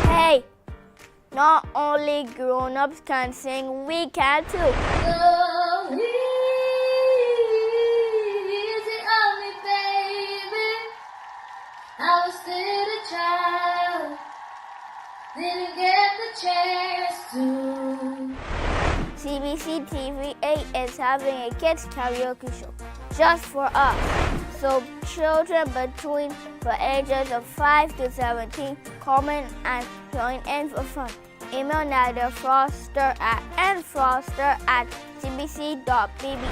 Hey, not only grown-ups can sing, we can too. So easy on me, baby. I was still a child, didn't get the chance to. CBC TV8 is having a kids karaoke show just for us. So children between the ages of 5 to 17 come in and join in for fun. Email Nadia Foster at nfoster@cbc.bb.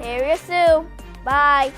Hear you soon. Bye.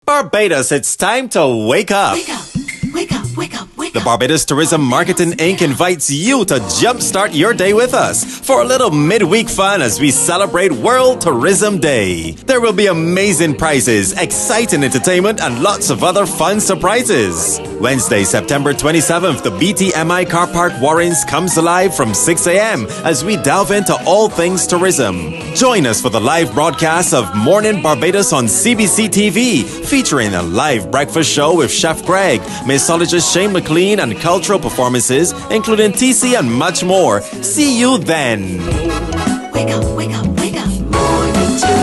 Barbados, it's time to wake up. Wake up, wake up, wake up, wake The up. Barbados Tourism Marketing Inc. invites you to jumpstart your day with us for a little midweek fun as we celebrate World Tourism Day. There will be amazing prizes, exciting entertainment, and lots of other fun surprises. Wednesday, September 27th, the BTMI Car Park Warrens comes alive from 6 a.m. as we delve into all things tourism. Join us for the live broadcast of Mornin Barbados on CBC TV, featuring a live breakfast show with Chef Greg, mixologist Shane McLean, and cultural performances, including TC and much more. See you then. Wake up, wake up, wake up. Morning to you.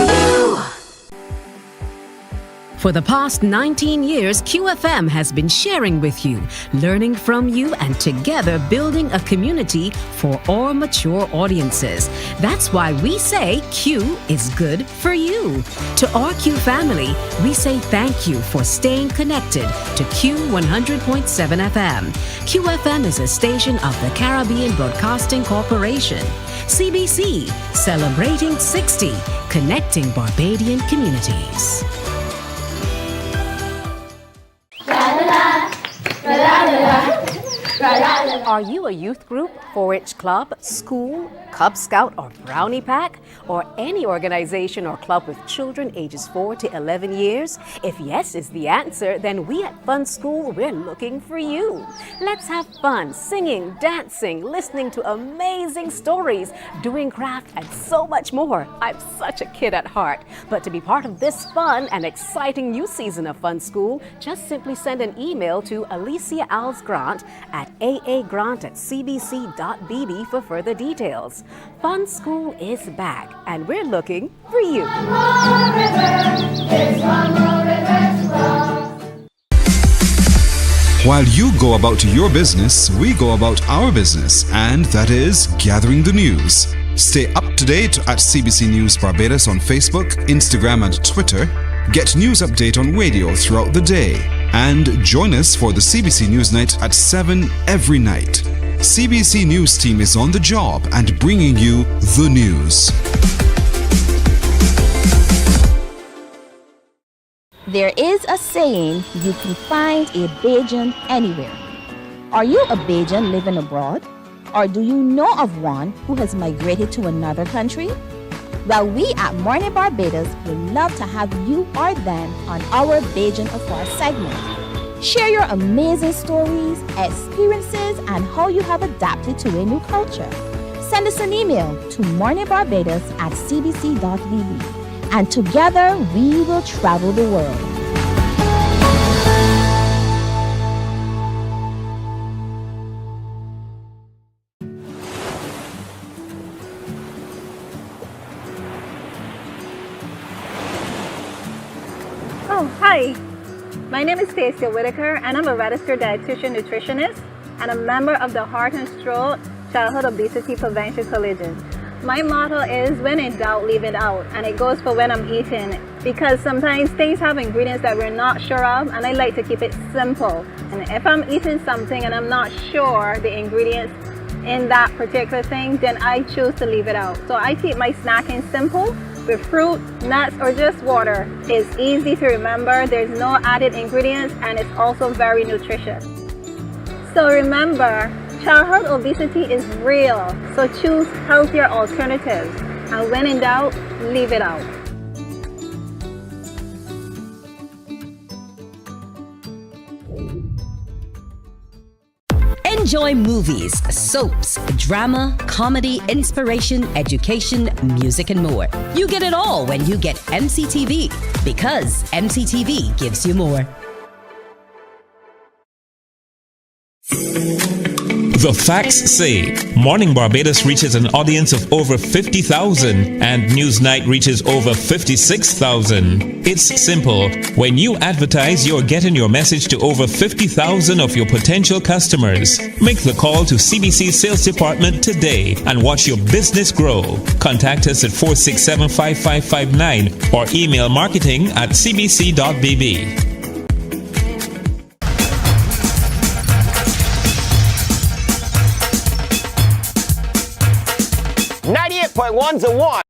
For the past 19 years, QFM has been sharing with you, learning from you, and together building a community for all mature audiences. That's why we say Q is good for you. To our Q family, we say thank you for staying connected to Q 100.7 FM. QFM is a station of the Caribbean Broadcasting Corporation. CBC, celebrating 60, connecting Barbadian communities. Are you a youth group, 4-H club, school, Cub Scout or Brownie Pack, or any organization or club with children ages 4 to 11 years? If yes is the answer, then we at Fun School, we're looking for you. Let's have fun singing, dancing, listening to amazing stories, doing craft, and so much more. I'm such a kid at heart. But to be part of this fun and exciting new season of Fun School, just simply send an email to Alicia Alves Grant at aa.grant@cbc.bb for further details. Fun School is back, and we're looking for you. While you go about your business, we go about our business, and that is gathering the news. Stay up to date at CBC News Barbados on Facebook, Instagram, and Twitter. Get news update on radio throughout the day. And join us for the CBC News Night at 7 every night. CBC News team is on the job and bringing you the news. There is a saying, you can find a Bajan anywhere. Are you a Bajan living abroad? Or do you know of one who has migrated to another country? Well, we at Mornin Barbados would love to have you or them on our Bajan Afar segment. Share your amazing stories, experiences, and how you have adapted to a new culture. Send us an email to morninbarbados@cbc.bb, and together we will travel the world. Oh, hi. My name is Stacia Whitaker, and I'm a registered dietitian nutritionist and a member of the Heart and Stroke Childhood Obesity Prevention Coalition. My motto is, when in doubt, leave it out, and it goes for when I'm eating, because sometimes things have ingredients that we're not sure of, and I like to keep it simple. And if I'm eating something and I'm not sure the ingredients in that particular thing, then I choose to leave it out. So I keep my snacking simple with fruit, nuts, or just water. It's easy to remember, there's no added ingredients, and it's also very nutritious. So remember, childhood obesity is real, so choose healthier alternatives. And when in doubt, leave it out. Enjoy movies, soaps, drama, comedy, inspiration, education, music, and more. You get it all when you get MCTV, because MCTV gives you more. The facts say Morning Barbados reaches an audience of over 50,000 and Newsnight reaches over 56,000. It's simple. When you advertise, you're getting your message to over 50,000 of your potential customers. Make the call to CBC Sales Department today and watch your business grow. Contact us at 467-5559 or email marketing@cbc.bb. 98.1 to 1.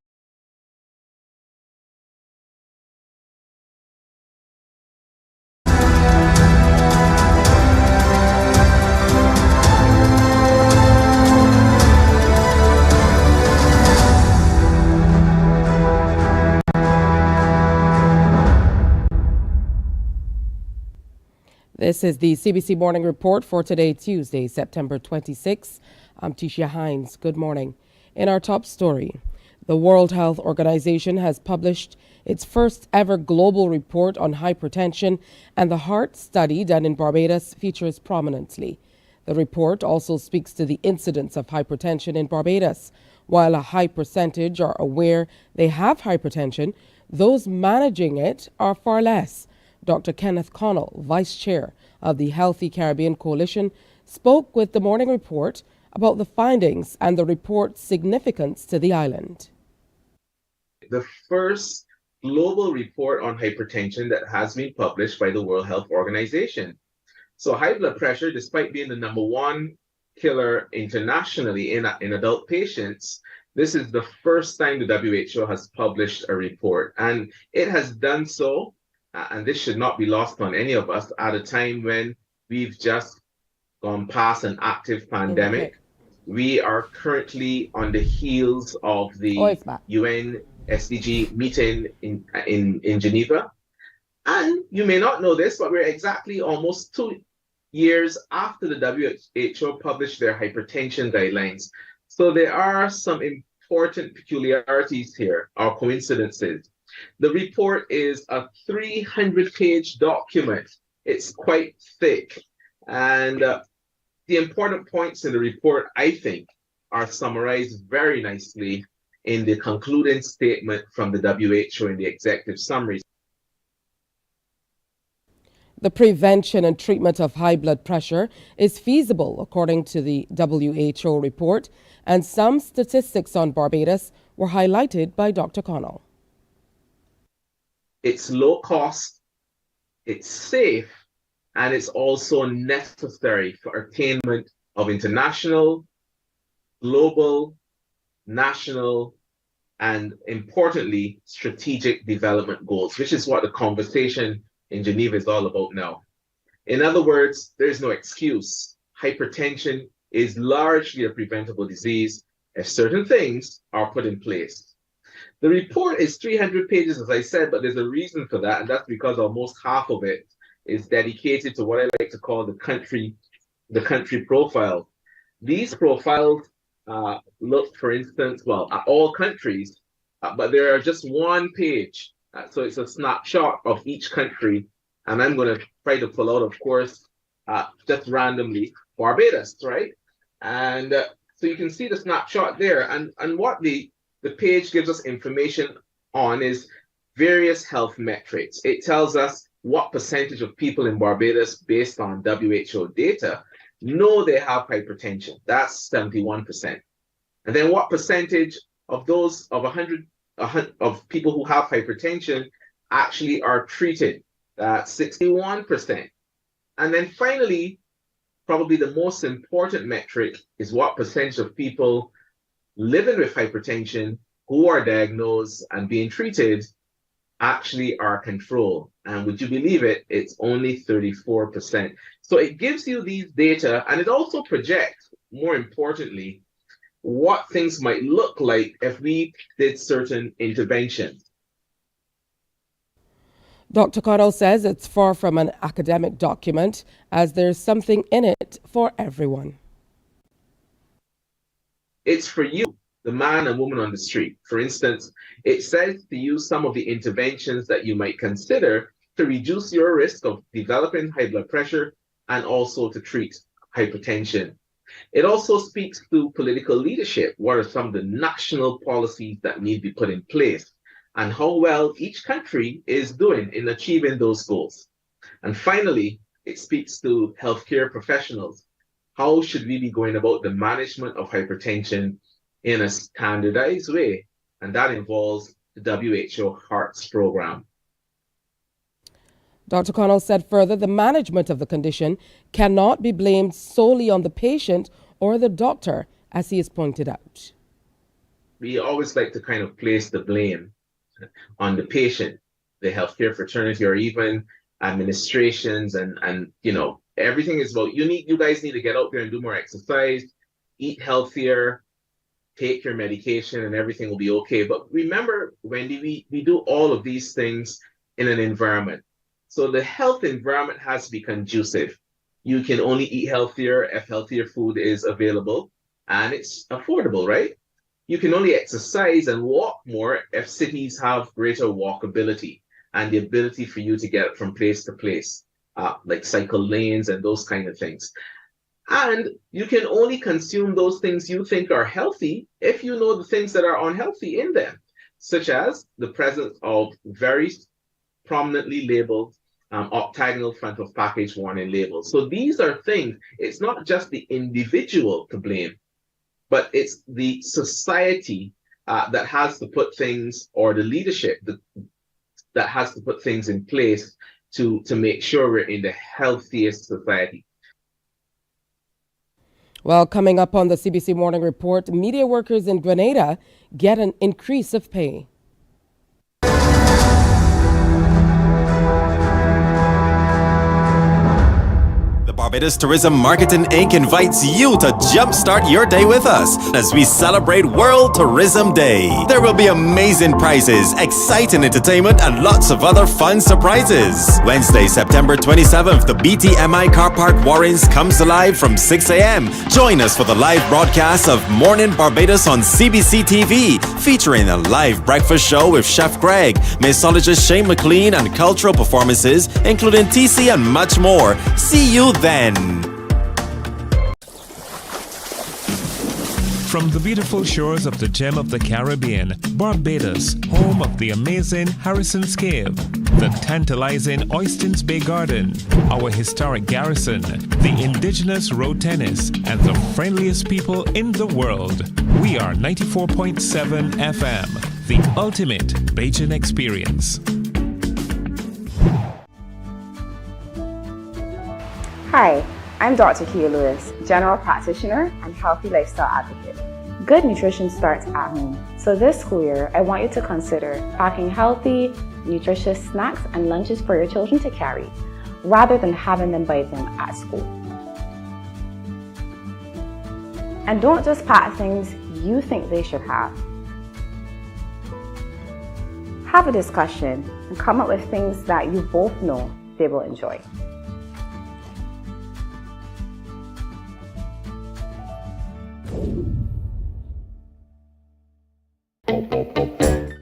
This is the CBC Morning Report for today, Tuesday, September 26. I'm Tisha Hines. Good morning. In our top story, the World Health Organization has published its first ever global report on hypertension, and the heart study done in Barbados features prominently. The report also speaks to the incidence of hypertension in Barbados. While a high percentage are aware they have hypertension, those managing it are far less. Dr. Kenneth Connell, Vice Chair of the Healthy Caribbean Coalition, spoke with the Morning Report about the findings and the report's significance to the island. The first global report on hypertension that has been published by the World Health Organization. So high blood pressure, despite being the number one killer internationally in adult patients, this is the first time the WHO has published a report. And it has done so, and this should not be lost on any of us, at a time when we've just gone past an active pandemic. We are currently on the heels of the UN SDG meeting in Geneva. And you may not know this, but we're exactly almost 2 years after the WHO published their hypertension guidelines. So there are some important peculiarities here, or coincidences. The report is a 300-page document. It's quite thick. And the important points in the report, I think, are summarized very nicely in the concluding statement from the WHO in the executive summary. The prevention and treatment of high blood pressure is feasible, according to the WHO report, and some statistics on Barbados were highlighted by Dr. Connell. It's low cost, it's safe, and it's also necessary for attainment of international, global, national, and importantly, strategic development goals, which is what the conversation in Geneva is all about now. In other words, there's no excuse. Hypertension is largely a preventable disease if certain things are put in place. The report is 300 pages, as I said, but there's a reason for that, and that's because almost half of it is dedicated to what I like to call the country profile. These profiles look, for instance, well, at all countries, but there are just one page. So it's a snapshot of each country. And I'm going to try to pull out, of course, just randomly, Barbados, right? And so you can see the snapshot there. And what the page gives us information on is various health metrics. It tells us what percentage of people in Barbados, based on WHO data, know they have hypertension. That's 71%. And then what percentage of those of 100 of people who have hypertension actually are treated? That's 61%. And then finally, probably the most important metric is what percentage of people living with hypertension who are diagnosed and being treated actually are controlled. And would you believe it, it's only 34%. So it gives you these data, and it also projects, more importantly, what things might look like if we did certain interventions. Dr. Connell says it's far from an academic document, as there's something in it for everyone. It's for you, the man and woman on the street. For instance, it says to use some of the interventions that you might consider to reduce your risk of developing high blood pressure and also to treat hypertension. It also speaks to political leadership. What are some of the national policies that need to be put in place and how well each country is doing in achieving those goals? And finally, it speaks to healthcare professionals. How should we be going about the management of hypertension in a standardized way? And that involves the WHO HEARTS program. Dr. Connell said further, the management of the condition cannot be blamed solely on the patient or the doctor, as he has pointed out. We always like to kind of place the blame on the patient, the healthcare fraternity, or even administrations, and you know, everything is about you guys need to get out there and do more exercise, eat healthier, take your medication, and everything will be okay. But remember, Wendy, we do all of these things in an environment. So the health environment has to be conducive. You can only eat healthier if healthier food is available and it's affordable, right? You can only exercise and walk more if cities have greater walkability and the ability for you to get from place to place, like cycle lanes and those kind of things. And you can only consume those things you think are healthy if you know the things that are unhealthy in them, such as the presence of very prominently labeled octagonal front of package warning labels. So these are things, it's not just the individual to blame, but it's the society that has to put things, or the leadership that has to put things in place to make sure we're in the healthiest society. Well, coming up on the CBC Morning Report, media workers in Grenada get an increase of pay. Barbados Tourism Marketing Inc. invites you to jumpstart your day with us as we celebrate World Tourism Day. There will be amazing prizes, exciting entertainment, and lots of other fun surprises. Wednesday, September 27th, the BTMI Car Park Warrens comes alive from 6 a.m. Join us for the live broadcast of Mornin Barbados on CBC TV, featuring a live breakfast show with Chef Greg, mixologist Shane McLean, and cultural performances, including TC and much more. See you then. From the beautiful shores of the gem of the Caribbean, Barbados, home of the amazing Harrison's Cave, the tantalizing Oystins Bay Garden, our historic garrison, the indigenous road tennis, and the friendliest people in the world. We are 94.7 FM, the ultimate Bajan experience. Hi, I'm Dr. Kia Lewis, General Practitioner and Healthy Lifestyle Advocate. Good nutrition starts at home. So this school year, I want you to consider packing healthy, nutritious snacks and lunches for your children to carry, rather than having them buy them at school. And don't just pack things you think they should have. Have a discussion and come up with things that you both know they will enjoy.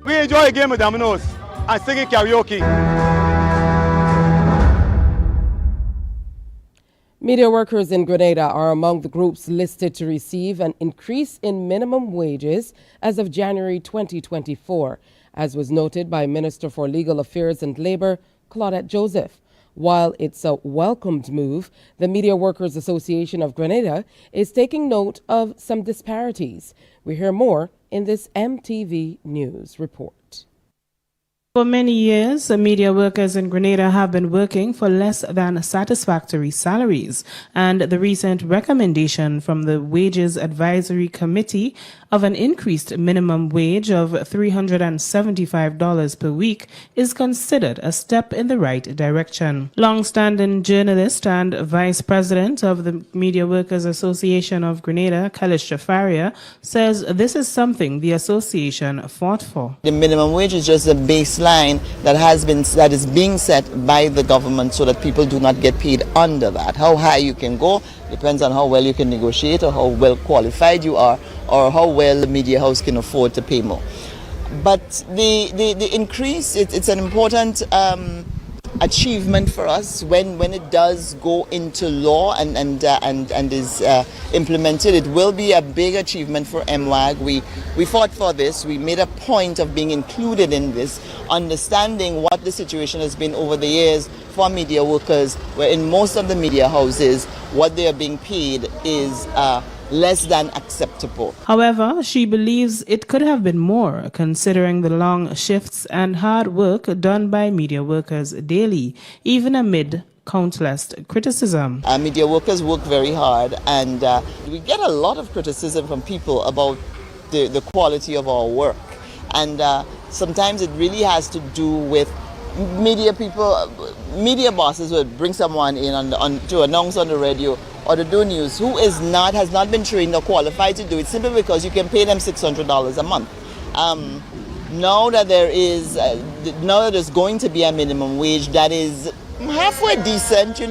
We enjoy a game of dominoes and singing karaoke. Media workers in Grenada are among the groups listed to receive an increase in minimum wages as of January 2024, as was noted by Minister for Legal Affairs and Labour, Claudette Joseph. While it's a welcomed move, the Media Workers Association of Grenada is taking note of some disparities. We hear more in this MTV News report. For many years, media workers in Grenada have been working for less than satisfactory salaries, and the recent recommendation from the Wages Advisory Committee of an increased minimum wage of $375 per week is considered a step in the right direction. Long-standing journalist and vice president of the Media Workers Association of Grenada, Kalish Jafaria, says this is something the association fought for. The minimum wage is just a baseline that is being set by the government so that people do not get paid under that. How high you can go Depends on how well you can negotiate or how well qualified you are or how well the media house can afford to pay more. But the increase, it's an important achievement for us when it does go into law and is implemented. It will be a big achievement for MWAG. We fought for this. We made a point of being included in this, understanding what the situation has been over the years for media workers, where in most of the media houses, what they are being paid is less than acceptable. However, she believes it could have been more, considering the long shifts and hard work done by media workers daily, even amid countless criticism. Media workers work very hard, and we get a lot of criticism from people about the quality of our work. And sometimes it really has to do with media people, media bosses would bring someone in to announce on the radio or to do news who has not been trained or qualified to do it, simply because you can pay them $600 a month. Now that there's going to be a minimum wage that is halfway decent,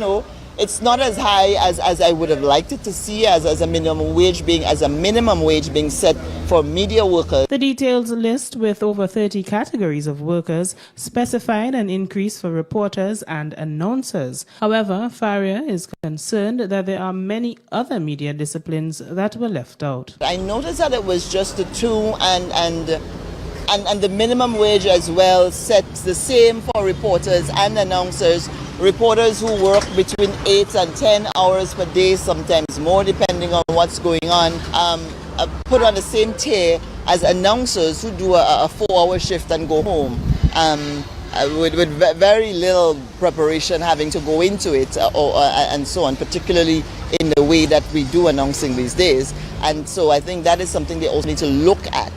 it's not as high as I would have liked it to see as a minimum wage being set for media workers. The detailed list, with over 30 categories of workers, specified an increase for reporters and announcers. However, Faria is concerned that there are many other media disciplines that were left out. I noticed that it was just the two and the minimum wage as well set the same for reporters and announcers. Reporters who work between 8 and 10 hours per day, sometimes more depending on what's going on, put on the same tier as announcers who do a 4-hour shift and go home with very little preparation having to go into it and so on, particularly in the way that we do announcing these days. And so I think that is something they also need to look at.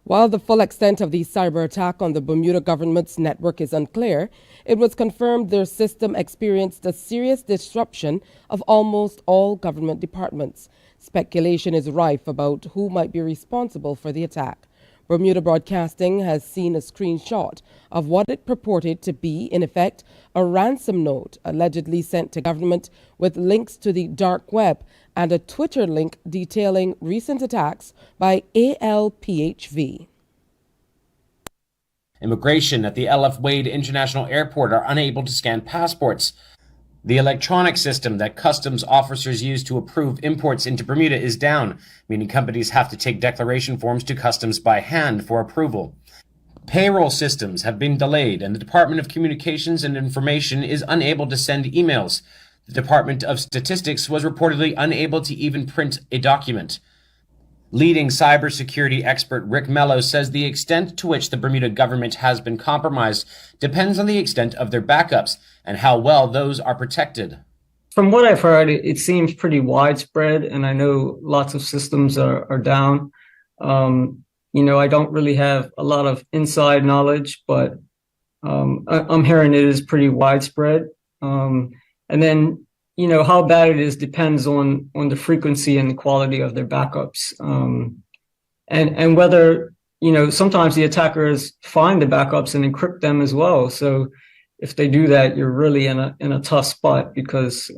While the full extent of the cyber attack on the Bermuda government's network is unclear, it was confirmed their system experienced a serious disruption of almost all government departments. Speculation is rife about who might be responsible for the attack. Bermuda Broadcasting has seen a screenshot of what it purported to be, in effect, a ransom note allegedly sent to government with links to the dark web and a Twitter link detailing recent attacks by ALPHV. Immigration at the L.F. Wade International Airport are unable to scan passports. The electronic system that customs officers use to approve imports into Bermuda is down, meaning companies have to take declaration forms to customs by hand for approval. Payroll systems have been delayed, and the Department of Communications and Information is unable to send emails. The Department of Statistics was reportedly unable to even print a document. Leading cybersecurity expert Rick Mello says the extent to which the Bermuda government has been compromised depends on the extent of their backups and how well those are protected. From what I've heard, it seems pretty widespread, and I know lots of systems are down. I don't really have a lot of inside knowledge, but I'm hearing it is pretty widespread. And then, how bad it is depends on the frequency and the quality of their backups. And whether, sometimes the attackers find the backups and encrypt them as well. So if they do that, you're really in a tough spot, because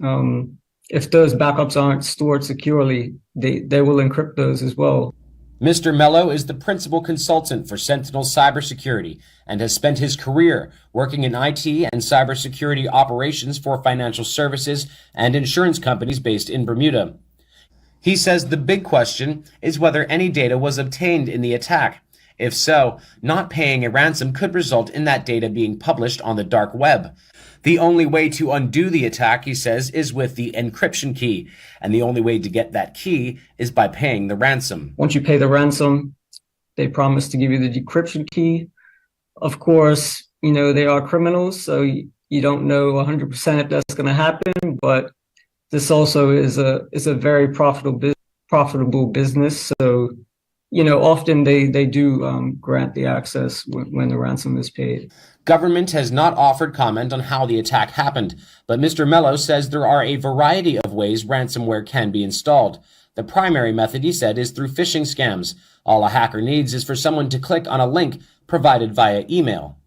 if those backups aren't stored securely, they will encrypt those as well. Mr. Mello is the principal consultant for Sentinel Cybersecurity and has spent his career working in IT and cybersecurity operations for financial services and insurance companies based in Bermuda. He says the big question is whether any data was obtained in the attack. If so, not paying a ransom could result in that data being published on the dark web. The only way to undo the attack, he says, is with the encryption key. And the only way to get that key is by paying the ransom. Once you pay the ransom, they promise to give you the decryption key. Of course, they are criminals, so you don't know 100% if that's going to happen. But this also is a very profitable business. So, often they do grant the access when the ransom is paid. Government has not offered comment on how the attack happened, but Mr. Mello says there are a variety of ways ransomware can be installed. The primary method, he said, is through phishing scams. All a hacker needs is for someone to click on a link provided via email.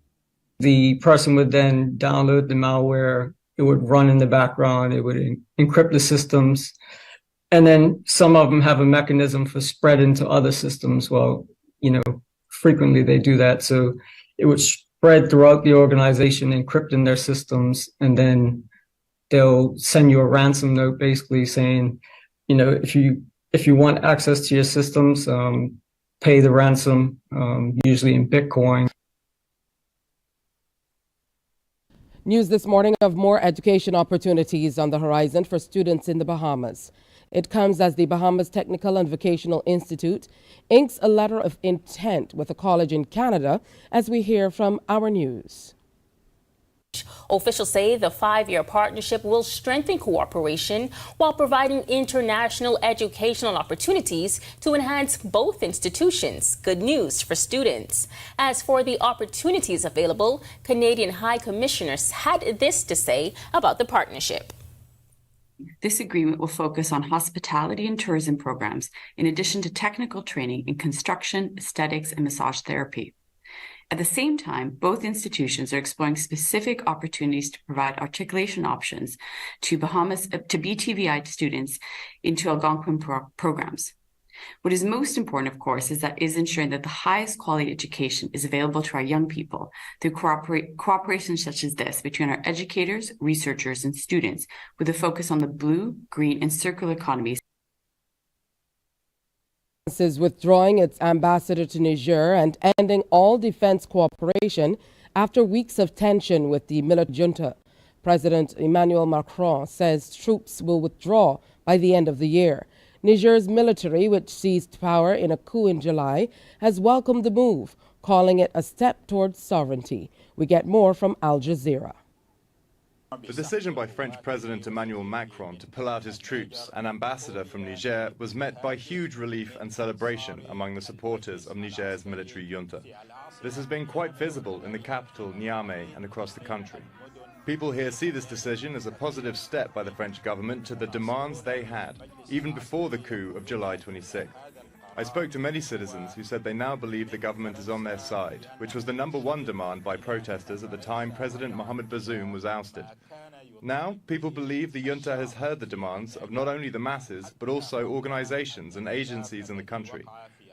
The person would then download the malware it would run in the background. It would encrypt the systems. And then some of them have a mechanism for spread into other systems. Well, frequently they do that. So it would spread throughout the organization, encrypt in their systems, and then they'll send you a ransom note basically saying, if you want access to your systems, pay the ransom, usually in Bitcoin. News this morning of more education opportunities on the horizon for students in the Bahamas. It comes as the Bahamas Technical and Vocational Institute inks a letter of intent with a college in Canada, as we hear from our news. Officials say the 5-year partnership will strengthen cooperation while providing international educational opportunities to enhance both institutions. Good news for students. As for the opportunities available, Canadian High Commissioners had this to say about the partnership. This agreement will focus on hospitality and tourism programs, in addition to technical training in construction, aesthetics, and massage therapy. At the same time, both institutions are exploring specific opportunities to provide articulation options to BTVI students into Algonquin programs. What is most important, of course, is ensuring that the highest quality education is available to our young people through cooperation such as this between our educators, researchers, and students, with a focus on the blue, green, and circular economies. Is withdrawing its ambassador to Niger and ending all defense cooperation after weeks of tension with the military junta. President Emmanuel Macron says troops will withdraw by the end of the year. Niger's military, which seized power in a coup in July, has welcomed the move, calling it a step towards sovereignty. We get more from Al Jazeera. The decision by French President Emmanuel Macron to pull out his troops and ambassador from Niger was met by huge relief and celebration among the supporters of Niger's military junta. This has been quite visible in the capital, Niamey, and across the country. People here see this decision as a positive step by the French government to the demands they had, even before the coup of July 26. I spoke to many citizens who said they now believe the government is on their side, which was the #1 demand by protesters at the time President Mohamed Bazoum was ousted. Now, people believe the junta has heard the demands of not only the masses, but also organizations and agencies in the country.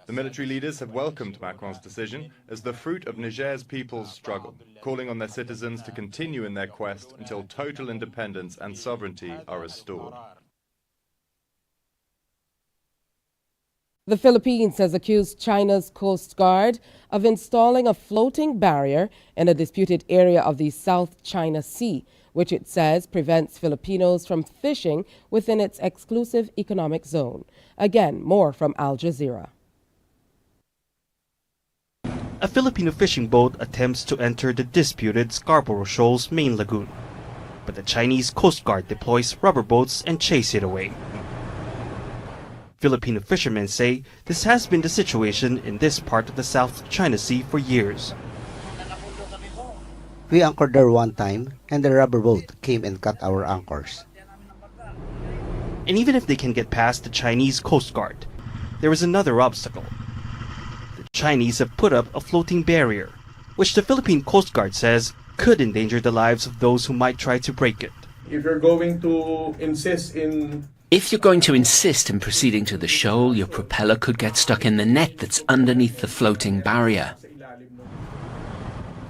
The military leaders have welcomed Macron's decision as the fruit of Niger's people's struggle, calling on their citizens to continue in their quest until total independence and sovereignty are restored. The Philippines has accused China's Coast Guard of installing a floating barrier in a disputed area of the South China Sea, which it says prevents Filipinos from fishing within its exclusive economic zone. Again, more from Al Jazeera. A Filipino fishing boat attempts to enter the disputed Scarborough Shoal's main lagoon, but the Chinese Coast Guard deploys rubber boats and chase it away. Filipino fishermen say this has been the situation in this part of the South China Sea for years. We anchored there one time, and the rubber boat came and cut our anchors. And even if they can get past the Chinese Coast Guard, there is another obstacle. The Chinese have put up a floating barrier, which the Philippine Coast Guard says could endanger the lives of those who might try to break it. If you're going to insist in proceeding to the shoal, your propeller could get stuck in the net that's underneath the floating barrier.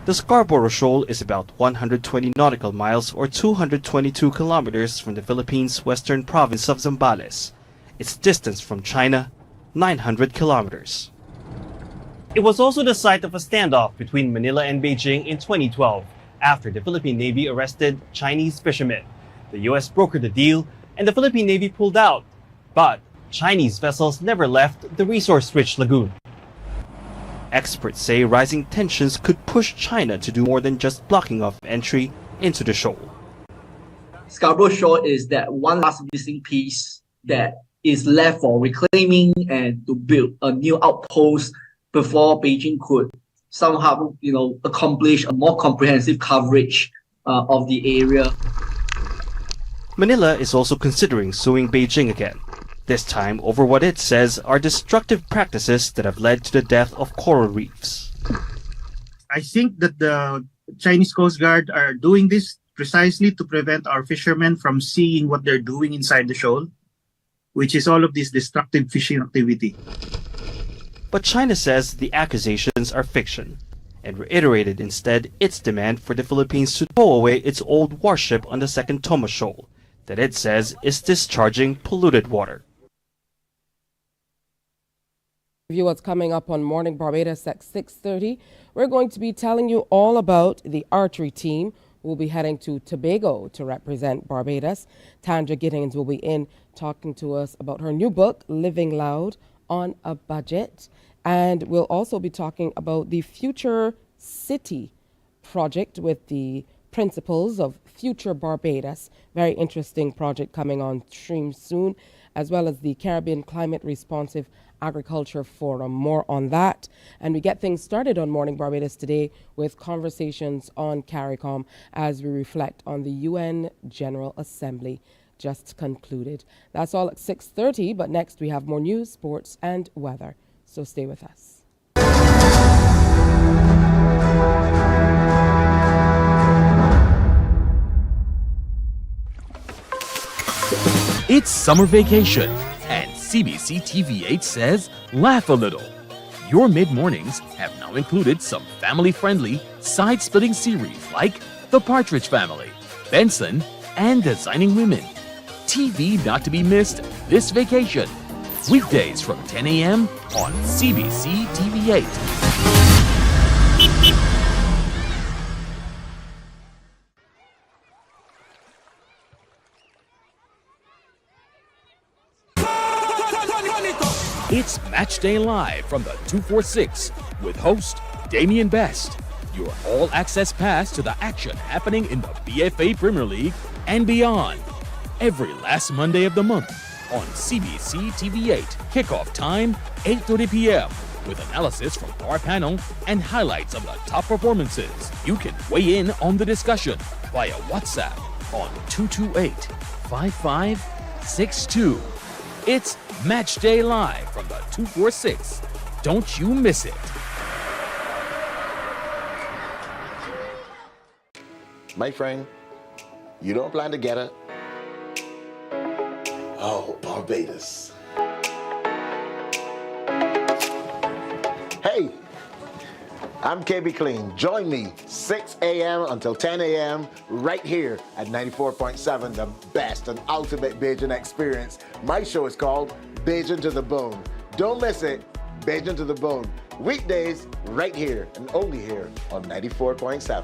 The Scarborough Shoal is about 120 nautical miles or 222 kilometers from the Philippines' western province of Zambales. Its distance from China, 900 kilometers. It was also the site of a standoff between Manila and Beijing in 2012 after the Philippine Navy arrested Chinese fishermen. The U.S. brokered the deal and the Philippine Navy pulled out. But Chinese vessels never left the resource-rich lagoon. Experts say rising tensions could push China to do more than just blocking off entry into the shoal. Scarborough Shoal is that one last missing piece that is left for reclaiming and to build a new outpost before Beijing could somehow, accomplish a more comprehensive coverage of the area. Manila is also considering suing Beijing again, this time over what it says are destructive practices that have led to the death of coral reefs. I think that the Chinese Coast Guard are doing this precisely to prevent our fishermen from seeing what they're doing inside the shoal, which is all of this destructive fishing activity. But China says the accusations are fiction and reiterated instead its demand for the Philippines to tow away its old warship on the second Thomas Shoal that it says is discharging polluted water. Review what's coming up on Morning Barbados at 6:30. We're going to be telling you all about the archery team who will be heading to Tobago to represent Barbados. Tandra Giddings will be in talking to us about her new book, Living Loud on a Budget. And we'll also be talking about the Future City project with the principles of Future Barbados. Very interesting project coming on stream soon, as well as the Caribbean Climate Responsive Agriculture Forum. More on that. And we get things started on Morning Barbados today with conversations on CARICOM as we reflect on the UN General Assembly just concluded. That's all at 6:30, but next we have more news, sports, and weather. So stay with us. It's summer vacation, and CBC TV8 says laugh a little. Your mid-mornings have now included some family-friendly, side-splitting series like The Partridge Family, Benson, and Designing Women. TV not to be missed this vacation. Weekdays from 10 a.m. on CBC TV8. It's Match Day Live from the 246 with host Damian Best. Your all-access pass to the action happening in the BFA Premier League and beyond. Every last Monday of the month on CBC TV8. Kickoff time, 8:30 p.m. with analysis from our panel and highlights of the top performances. You can weigh in on the discussion via WhatsApp on 228-5562. It's Match Day Live from the 246. Don't you miss it. My friend, you don't plan to get it. Oh, Barbados. Hey, I'm KB Clean. Join me 6 a.m. until 10 a.m. right here at 94.7, the best and ultimate Bajan experience. My show is called Bajan to the Bone. Don't miss it, Bajan to the Bone. Weekdays right here and only here on 94.7.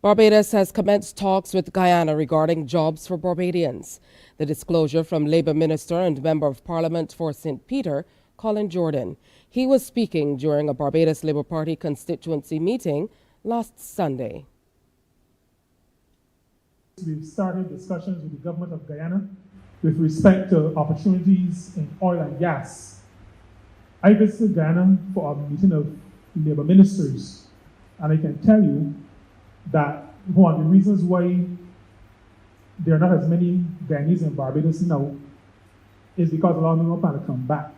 Barbados has commenced talks with Guyana regarding jobs for Barbadians. The disclosure from Labour Minister and Member of Parliament for St. Peter, Colin Jordan. He was speaking during a Barbados Labour Party constituency meeting last Sunday. We've started discussions with the government of Guyana with respect to opportunities in oil and gas. I visited Guyana for a meeting of Labour ministers, and I can tell you that one of the reasons why there are not as many Guyanese in Barbados now is because a lot of them are planning to come back.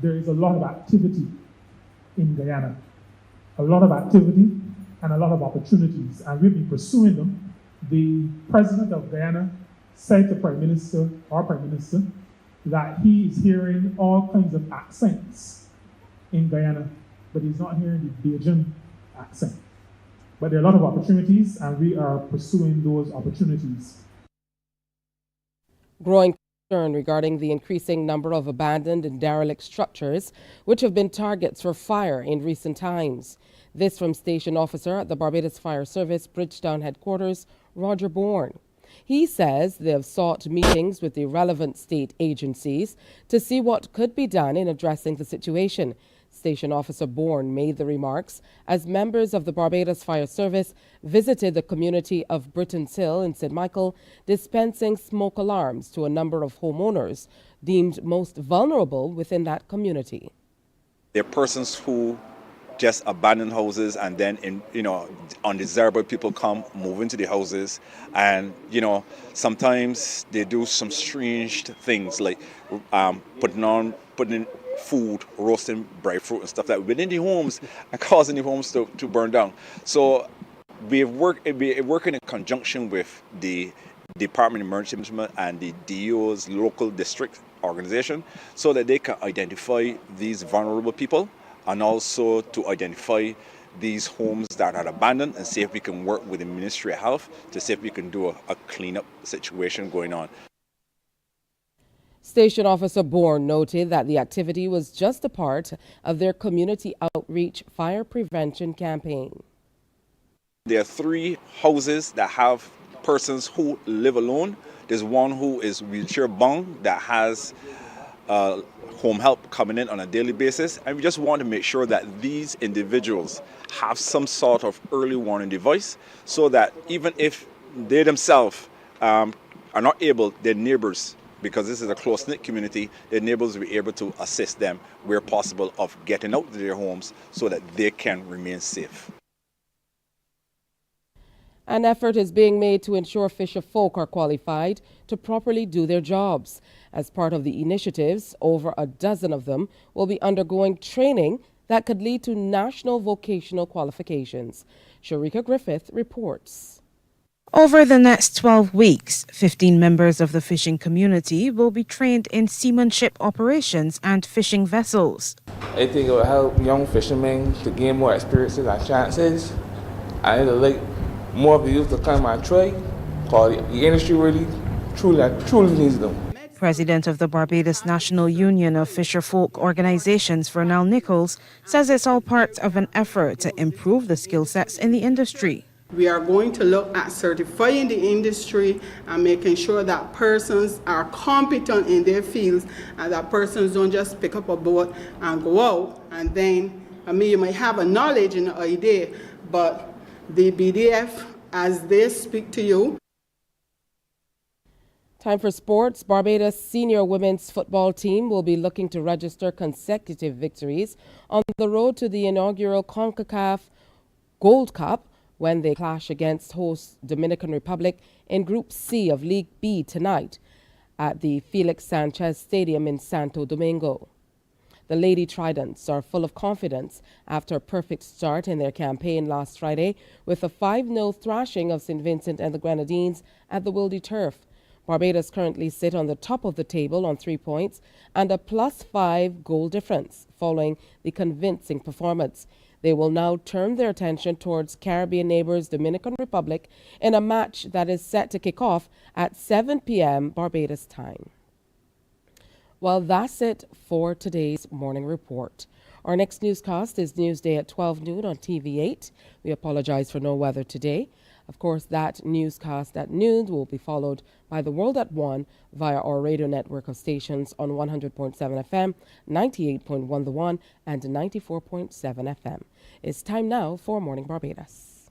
There is a lot of activity in Guyana, a lot of activity and a lot of opportunities, and we've been pursuing them. The president of Guyana said to Prime Minister, our Prime Minister, that he is hearing all kinds of accents in Guyana, but he's not hearing the Bajan accent. But there are a lot of opportunities, and we are pursuing those opportunities. Growing concern regarding the increasing number of abandoned and derelict structures, which have been targets for fire in recent times. This from Station Officer at the Barbados Fire Service Bridgetown Headquarters, Roger Bourne. He says they have sought meetings with the relevant state agencies to see what could be done in addressing the situation. Station Officer Bourne made the remarks as members of the Barbados Fire Service visited the community of Britain's Hill in St. Michael, dispensing smoke alarms to a number of homeowners deemed most vulnerable within that community. There are persons who just abandoned houses, and then undesirable people move into the houses, and sometimes they do some strange things like putting in food, roasting breadfruit and stuff like that within the homes and causing the homes to burn down. So we're working in conjunction with the Department of Emergency Management and the DO's local district organization so that they can identify these vulnerable people and also to identify these homes that are abandoned and see if we can work with the Ministry of Health to see if we can do a cleanup situation going on. Station Officer Bourne noted that the activity was just a part of their community outreach fire prevention campaign. There are 3 houses that have persons who live alone. There's one who is wheelchair bound that has home help coming in on a daily basis, and we just want to make sure that these individuals have some sort of early warning device so that even if they themselves are not able, their neighbors, because this is a close-knit community, their neighbors will be able to assist them where possible of getting out of their homes so that they can remain safe. An effort is being made to ensure fisher folk are qualified to properly do their jobs. As part of the initiatives, over a dozen of them will be undergoing training that could lead to national vocational qualifications. Sharika Griffith reports. Over the next 12 weeks, 15 members of the fishing community will be trained in seamanship operations and fishing vessels. I think it will help young fishermen to gain more experiences and chances. And it'll like more of the youth to come and try, because the industry really, truly needs them. President of the Barbados National Union of Fisherfolk Organizations, Vernal Nichols, says it's all part of an effort to improve the skill sets in the industry. We are going to look at certifying the industry and making sure that persons are competent in their fields and that persons don't just pick up a boat and go out. And then, you might have a knowledge and an idea, but the BDF, as they speak to you. Time for sports. Barbados senior women's football team will be looking to register consecutive victories on the road to the inaugural CONCACAF Gold Cup when they clash against host Dominican Republic in Group C of League B tonight at the Felix Sanchez Stadium in Santo Domingo. The Lady Tridents are full of confidence after a perfect start in their campaign last Friday with a 5-0 thrashing of St. Vincent and the Grenadines at the Wildy Turf. Barbados currently sit on the top of the table on 3 points and a +5 goal difference following the convincing performance. They will now turn their attention towards Caribbean neighbors Dominican Republic in a match that is set to kick off at 7 p.m. Barbados time. Well, that's it for today's morning report. Our next newscast is Newsday at 12 noon on TV8. We apologize for no weather today. Of course, that newscast at noon will be followed by The World at 1 via our radio network of stations on 100.7 FM, 98.1 The One, and 94.7 FM. It's time now for Morning Barbados.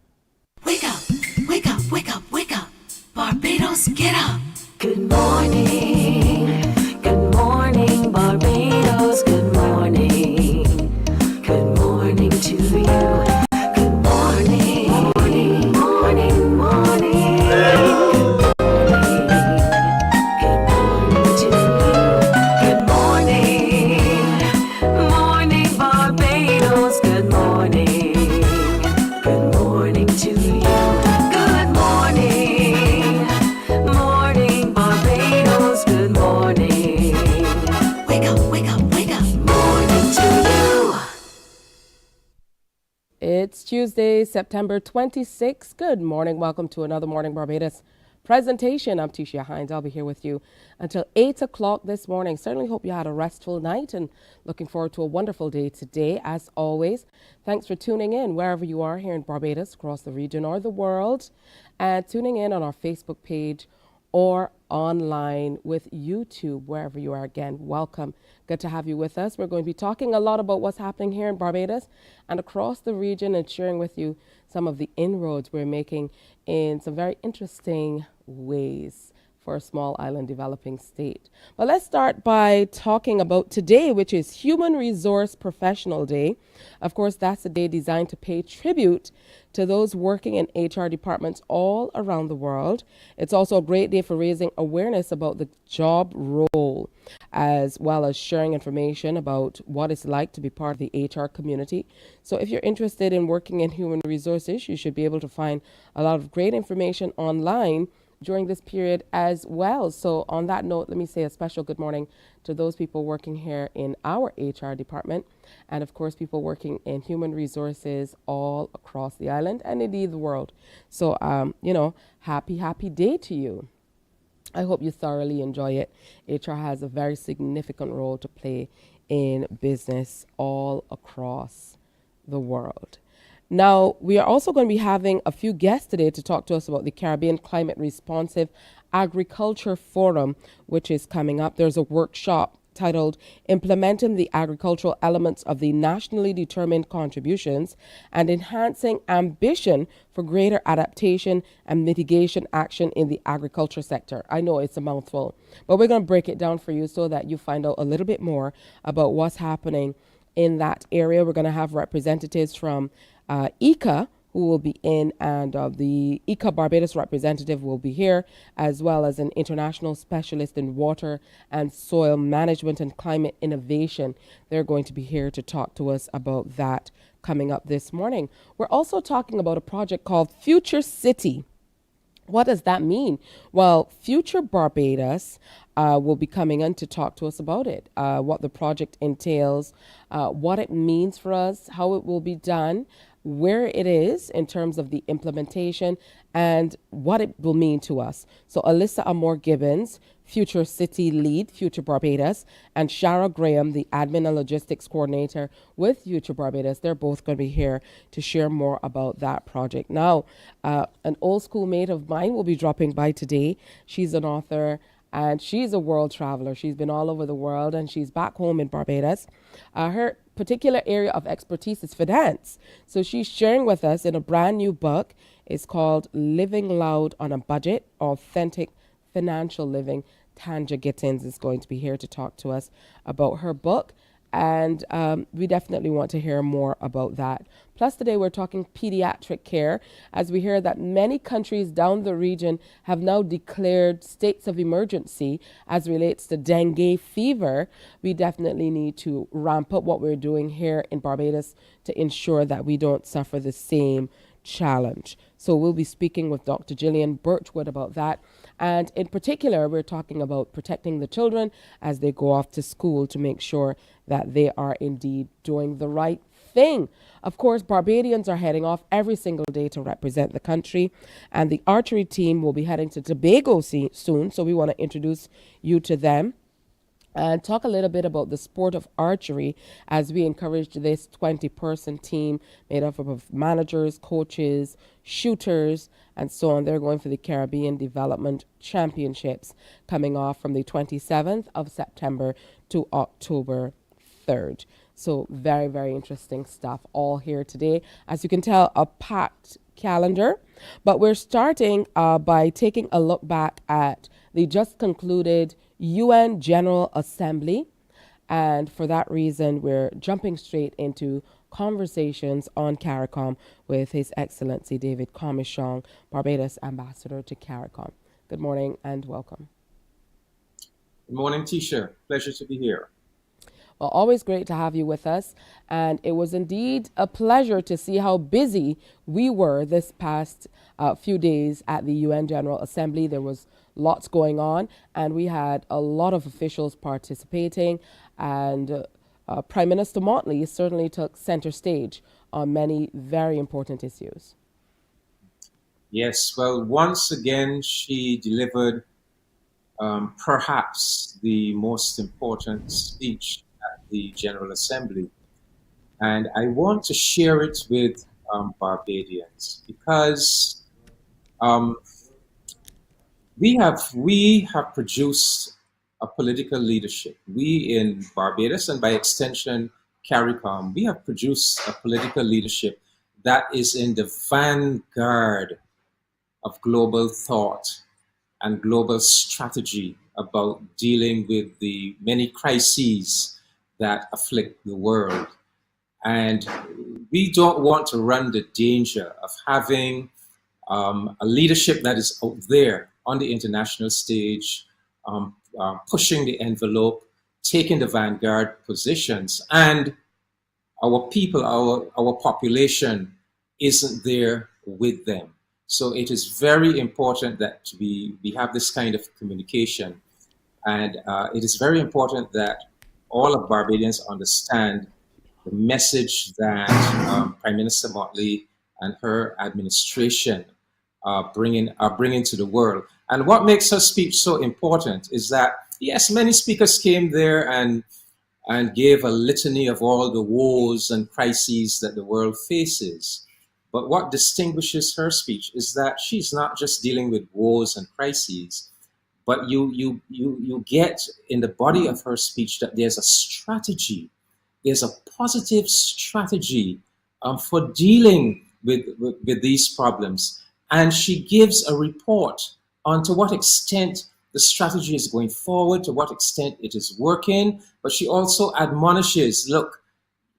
Wake up, wake up, wake up, wake up. Barbados, get up. Good morning. Good morning, Barbados. Good morning. Good morning to you. Good morning. Morning, morning, morning. Good morning to you. Good morning. Morning, Barbados. Good morning. Good morning to you. Good morning. Morning, Barbados. Good morning. Wake up, wake up, wake up. Morning to you. It's Tuesday, September 26th. Good morning. Welcome to another Morning Barbados presentation. I'm Tisha Hines. I'll be here with you until 8 o'clock this morning. Certainly hope you had a restful night and looking forward to a wonderful day today, as always. Thanks for tuning in wherever you are here in Barbados, across the region or the world, and tuning in on our Facebook page or online with YouTube, wherever you are. Again, welcome. Good to have you with us. We're going to be talking a lot about what's happening here in Barbados and across the region and sharing with you some of the inroads we're making in some very interesting ways for a small island developing state. But let's start by talking about today, which is Human Resource Professional Day. Of course, that's a day designed to pay tribute to those working in HR departments all around the world. It's also a great day for raising awareness about the job role, as well as sharing information about what it's like to be part of the HR community. So if you're interested in working in human resources, you should be able to find a lot of great information online during this period as well. So on that note, let me say a special good morning to those people working here in our HR department, and of course people working in human resources all across the island and indeed the world. So happy day to you. I hope you thoroughly enjoy it. HR has a very significant role to play in business all across the world. Now, we are also going to be having a few guests today to talk to us about the Caribbean Climate Responsive Agriculture Forum, which is coming up. There's a workshop titled Implementing the Agricultural Elements of the Nationally Determined Contributions and Enhancing Ambition for Greater Adaptation and Mitigation Action in the Agriculture Sector. I know it's a mouthful, but we're going to break it down for you so that you find out a little bit more about what's happening in that area. We're going to have representatives from ICA who will be in, and the ICA Barbados representative will be here, as well as an international specialist in water and soil management and climate innovation. They're going to be here to talk to us about that coming up this morning. We're also talking about a project called Future City. What does that mean? Well, Future Barbados will be coming in to talk to us about it, what the project entails, what it means for us, how it will be done, where it is in terms of the implementation, and what it will mean to us. So Alyssa Amore-Gibbons, Future City Lead, Future Barbados, and Shara Graham, the Admin and Logistics Coordinator with Future Barbados, they're both going to be here to share more about that project. Now, an old school mate of mine will be dropping by today. She's an author and she's a world traveler. She's been all over the world and she's back home in Barbados. Her particular area of expertise is finance. So she's sharing with us in a brand new book. It's called Living Loud on a Budget, Authentic Financial Living. Tanja Gittins is going to be here to talk to us about her book. And we definitely want to hear more about that. Plus today we're talking pediatric care, as we hear that many countries down the region have now declared states of emergency as relates to dengue fever. We definitely need to ramp up what we're doing here in Barbados to ensure that we don't suffer the same challenge. So we'll be speaking with Dr. Gillian Birchwood about that. And in particular, we're talking about protecting the children as they go off to school to make sure that they are indeed doing the right thing. Of course, Barbadians are heading off every single day to represent the country, and the archery team will be heading to Tobago soon, so we want to introduce you to them and talk a little bit about the sport of archery as we encourage this 20-person team made up of managers, coaches, shooters, and so on. They're going for the Caribbean Development Championships coming off from the 27th of September to October 3rd. So very, very interesting stuff all here today. As you can tell, a packed calendar, but we're starting by taking a look back at the just concluded UN General Assembly, and for that reason we're jumping straight into conversations on CARICOM with His Excellency David Comichon, Barbados Ambassador to CARICOM. Good morning and welcome. Good morning, Tisha. Pleasure to be here. Well, always great to have you with us, and it was indeed a pleasure to see how busy we were this past few days at the UN General Assembly. There was lots going on, and we had a lot of officials participating, and Prime Minister Motley certainly took center stage on many very important issues. Yes, well, once again, she delivered perhaps the most important speech at the General Assembly. And I want to share it with Barbadians because we have produced a political leadership. We in Barbados, and by extension CARICOM, we have produced a political leadership that is in the vanguard of global thought and global strategy about dealing with the many crises that afflict the world. And we don't want to run the danger of having a leadership that is out there on the international stage, pushing the envelope, taking the vanguard positions, and our people, our population isn't there with them. So it is very important that we have this kind of communication. And it is very important that all of Barbadians understand the message that Prime Minister Motley and her administration are bringing to the world. And what makes her speech so important is that, yes, many speakers came there and gave a litany of all the woes and crises that the world faces. But what distinguishes her speech is that she's not just dealing with woes and crises, but you get in the body of her speech that there's a strategy, there's a positive strategy for dealing with these problems. And she gives a report on to what extent the strategy is going forward, to what extent it is working, but she also admonishes, look,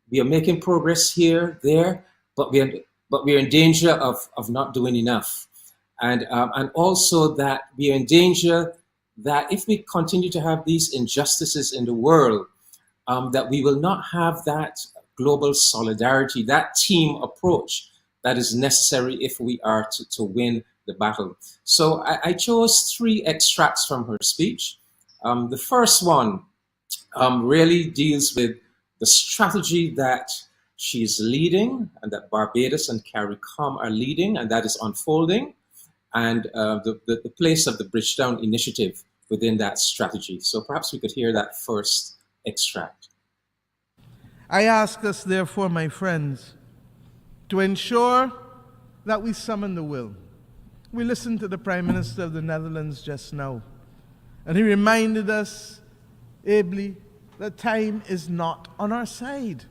we are making progress here, there, but we're in danger of not doing enough. And also that we are in danger that if we continue to have these injustices in the world, that we will not have that global solidarity, that team approach that is necessary if we are to win the battle. So I chose 3 extracts from her speech. The first one really deals with the strategy that she's leading and that Barbados and CARICOM are leading, and that is unfolding, and the place of the Bridgetown Initiative within that strategy. So perhaps we could hear that first extract. I ask us, therefore, my friends, to ensure that we summon the will. We listened to the Prime Minister of the Netherlands just now, and he reminded us ably that time is not on our side.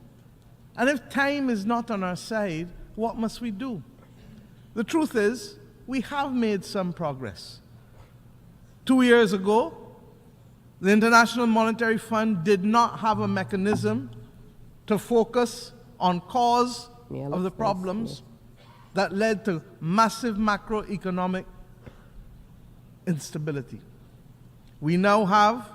And if time is not on our side, what must we do? The truth is, we have made some progress. 2 years ago, the International Monetary Fund did not have a mechanism to focus on cause of the problems that led to massive macroeconomic instability. We now have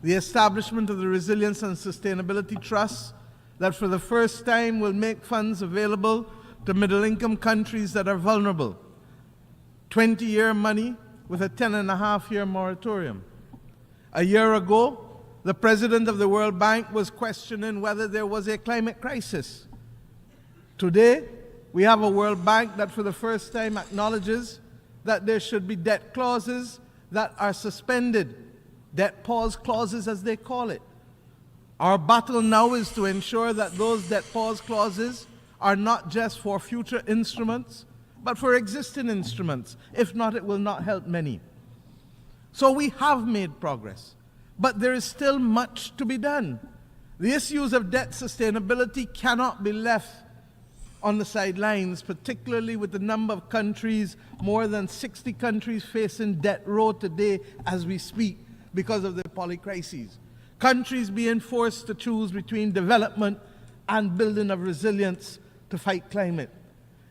the establishment of the Resilience and Sustainability Trust that for the first time will make funds available to middle-income countries that are vulnerable. 20-year money with a 10.5-year moratorium. A year ago, the president of the World Bank was questioning whether there was a climate crisis. Today, we have a World Bank that for the first time acknowledges that there should be debt clauses that are suspended, debt pause clauses as they call it. Our battle now is to ensure that those debt pause clauses are not just for future instruments, but for existing instruments. If not, it will not help many. So we have made progress, but there is still much to be done. The issues of debt sustainability cannot be left on the sidelines, particularly with the number of countries, more than 60 countries facing debt row today as we speak because of the polycrises. Countries being forced to choose between development and building of resilience to fight climate.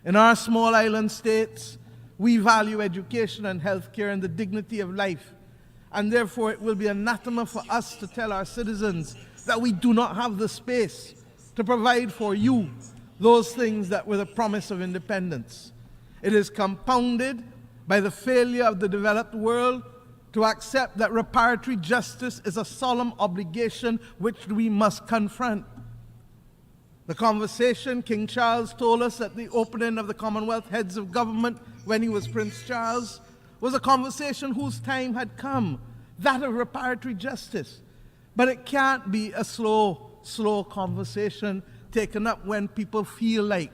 In our small island states, we value education and healthcare and the dignity of life. And therefore, it will be anathema for us to tell our citizens that we do not have the space to provide for you those things that were the promise of independence. It is compounded by the failure of the developed world to accept that reparatory justice is a solemn obligation which we must confront. The conversation King Charles told us at the opening of the Commonwealth Heads of Government when he was Prince Charles was a conversation whose time had come, that of reparatory justice. But it can't be a slow conversation taken up when people feel like.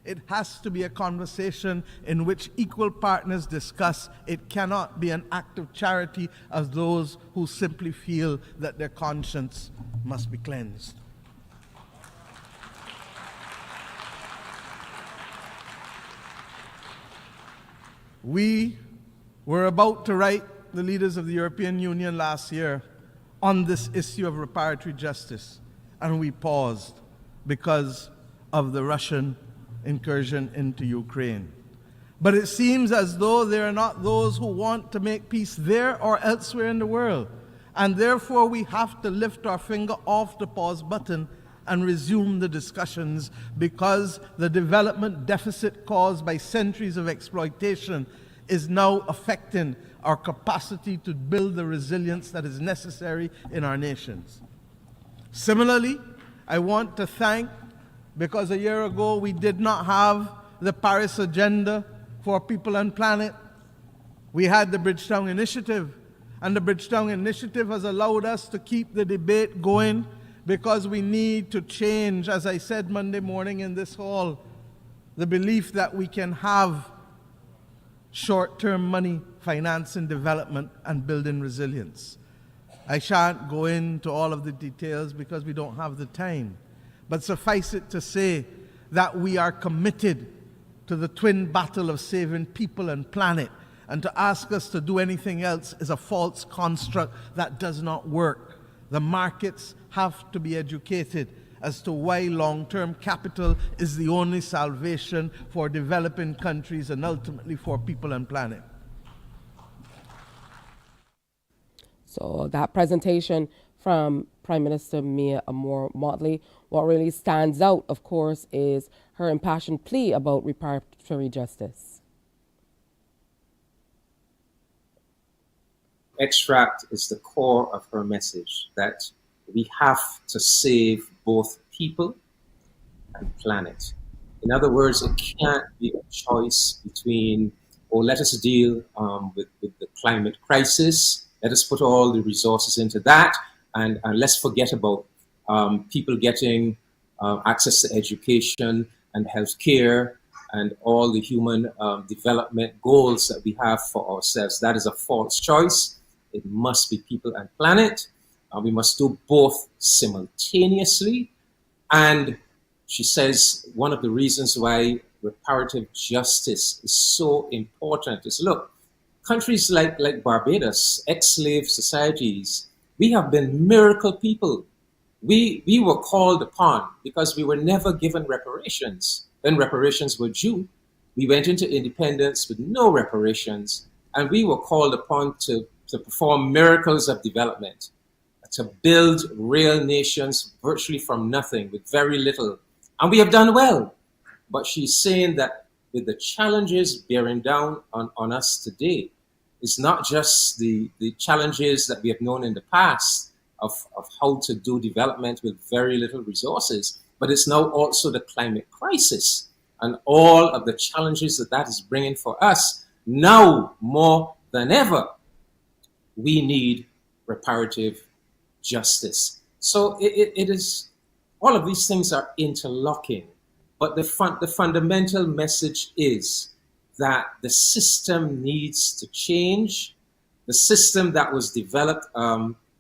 It has to be a conversation in which equal partners discuss. It cannot be an act of charity of those who simply feel that their conscience must be cleansed. We were about to write the leaders of the European Union last year on this issue of reparatory justice, and we paused because of the Russian incursion into Ukraine. But it seems as though there are not those who want to make peace there or elsewhere in the world. And therefore, we have to lift our finger off the pause button and resume the discussions, because the development deficit caused by centuries of exploitation is now affecting our capacity to build the resilience that is necessary in our nations. Similarly, I want to thank, because a year ago we did not have the Paris Agenda for People and Planet. We had the Bridgetown Initiative, and the Bridgetown Initiative has allowed us to keep the debate going, because we need to change, as I said Monday morning in this hall, the belief that we can have short-term money financing development and building resilience. I shan't go into all of the details because we don't have the time, but suffice it to say that we are committed to the twin battle of saving people and planet, and to ask us to do anything else is a false construct that does not work. The markets have to be educated as to why long-term capital is the only salvation for developing countries and ultimately for people and planet. So that presentation from Prime Minister Mia Motley, what really stands out, of course, is her impassioned plea about reparatory justice. Extract is the core of her message, that we have to save both people and planet. In other words, it can't be a choice between, oh, let us deal with the climate crisis, let us put all the resources into that, and let's forget about people getting access to education and healthcare and all the human development goals that we have for ourselves. That is a false choice. It must be people and planet. We must do both simultaneously. And she says one of the reasons why reparative justice is so important is, look, countries like Barbados, ex-slave societies, we have been miracle people. We were called upon because we were never given reparations. When reparations were due, we went into independence with no reparations, and we were called upon to perform miracles of development, to build real nations virtually from nothing with very little. And we have done well. But she's saying that with the challenges bearing down on us today, it's not just the challenges that we have known in the past of how to do development with very little resources, but it's now also the climate crisis and all of the challenges that is bringing for us. Now, more than ever, we need reparative justice. So it is, all of these things are interlocking, but the fundamental message is that the system needs to change. The system that was developed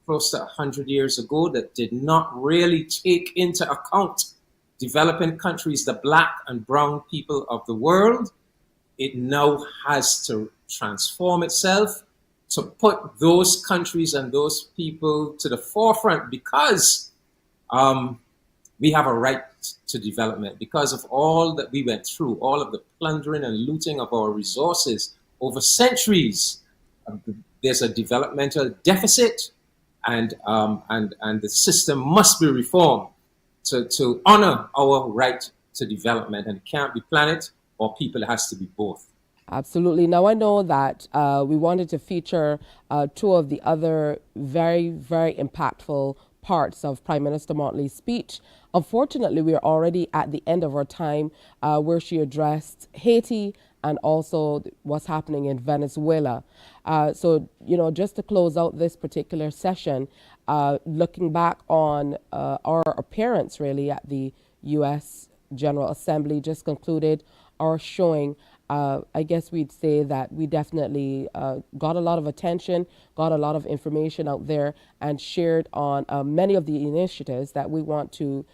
close to 100 years ago that did not really take into account developing countries, the black and brown people of the world, it now has to transform itself to put those countries and those people to the forefront, because we have a right to development, because of all that we went through, all of the plundering and looting of our resources over centuries. There's a developmental deficit, and the system must be reformed to honor our right to development. And it can't be planet or people, it has to be both. Absolutely. Now, I know that we wanted to feature two of the other very, very impactful parts of Prime Minister Motley's speech. Unfortunately, we are already at the end of our time, where she addressed Haiti and also what's happening in Venezuela. So, just to close out this particular session, looking back on our appearance really at the U.S. General Assembly just concluded our showing. I guess we'd say that we definitely got a lot of attention, got a lot of information out there, and shared on many of the initiatives that we want to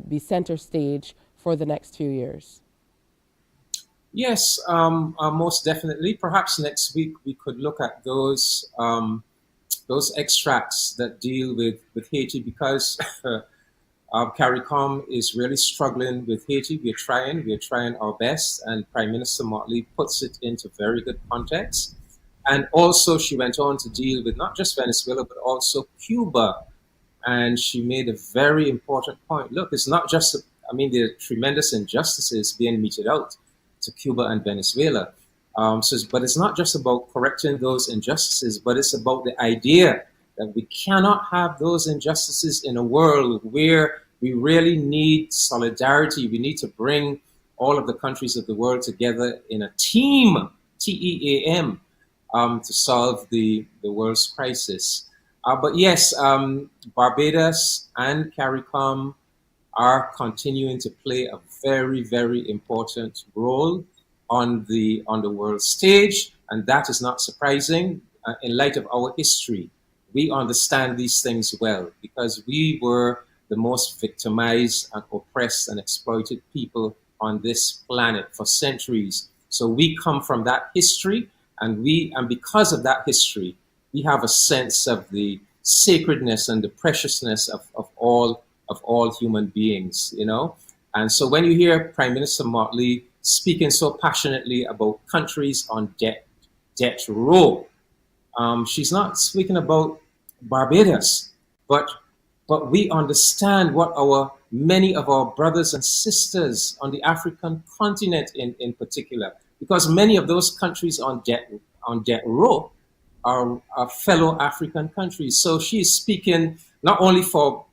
be center stage for the next few years. Yes, most definitely. Perhaps next week we could look at those extracts that deal with Haiti because CARICOM is really struggling with Haiti. We're trying our best, and Prime Minister Motley puts it into very good context. And also, she went on to deal with not just Venezuela, but also Cuba. And she made a very important point. Look, it's not just, there are tremendous injustices being meted out to Cuba and Venezuela. But it's not just about correcting those injustices, but it's about the idea that we cannot have those injustices in a world where we really need solidarity. We need to bring all of the countries of the world together in a team, TEAM, to solve the world's crisis. But yes, Barbados and CARICOM are continuing to play a very, very important role on the world stage, and that is not surprising in light of our history. We understand these things well because we were the most victimized and oppressed and exploited people on this planet for centuries. So we come from that history, and because of that history, we have a sense of the sacredness and the preciousness of all human beings, And so when you hear Prime Minister Motley speaking so passionately about countries on debt row, she's not speaking about Barbados, but we understand what many of our brothers and sisters on the African continent in particular, because many of those countries on debt row are fellow African countries. So she's speaking not only for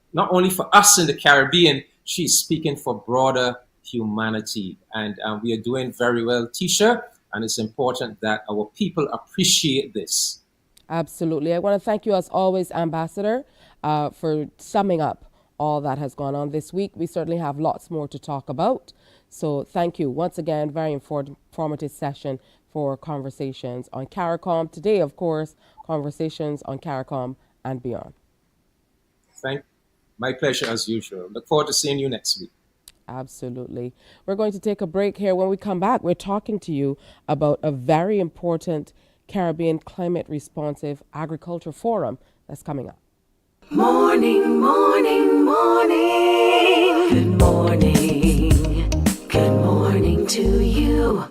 us in the Caribbean, she's speaking for broader humanity. And we are doing very well, Tisha, and it's important that our people appreciate this. Absolutely. I want to thank you as always, Ambassador, for summing up all that has gone on this week. We certainly have lots more to talk about. So thank you once again. Very informative session for conversations on CARICOM. Today, of course, conversations on CARICOM and beyond. My pleasure as usual. Look forward to seeing you next week. Absolutely. We're going to take a break here. When we come back, we're talking to you about a very important Caribbean Climate Responsive Agriculture Forum that's coming up. Morning, morning, morning. Good morning. Good morning to you.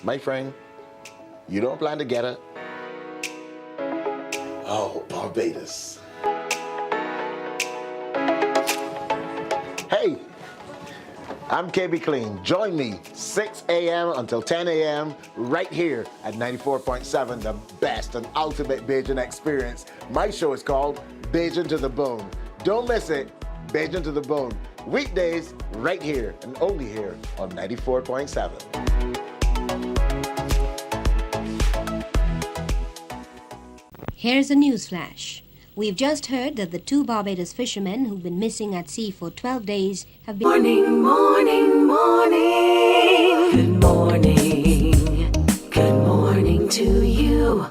My friend, you don't plan to get it? Oh, Barbados. Hey, I'm KB Clean. Join me 6 a.m. until 10 a.m. right here at 94.7, the best and ultimate Bajan experience. My show is called Bajan to the Bone. Don't miss it, Bajan to the Bone. Weekdays right here and only here on 94.7. Here's a news flash. We've just heard that the 2 Barbados fishermen who've been missing at sea for 12 days have been... Morning, morning, morning. Good morning. Good morning to you.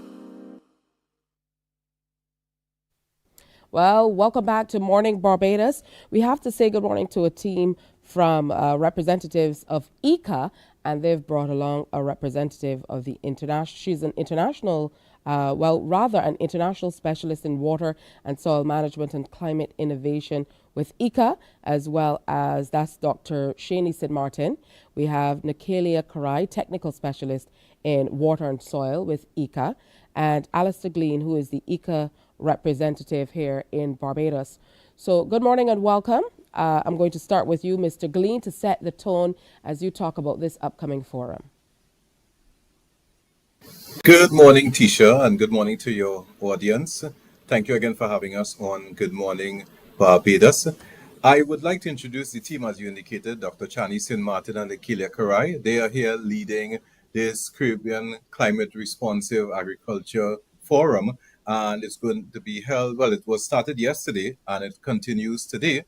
Well, welcome back to Morning Barbados. We have to say good morning to a team from representatives of ICA and they've brought along a representative of the international. She's an international, an international specialist in water and soil management and climate innovation with ICA, as well as that's Dr. Shani Sid Martin. We have Nakalia Karai, technical specialist in water and soil with ICA, and Alistair Glean, who is the ICA representative here in Barbados. So good morning and welcome. I'm going to start with you, Mr. Glean, to set the tone as you talk about this upcoming forum. Good morning, Tisha, and good morning to your audience. Thank you again for having us on Good Morning Barbados. I would like to introduce the team, as you indicated, Dr. Chani Sin Martin and Akilia Karai. They are here leading this Caribbean Climate Responsive Agriculture Forum, and it's going to be held, well, it was started yesterday and it continues today.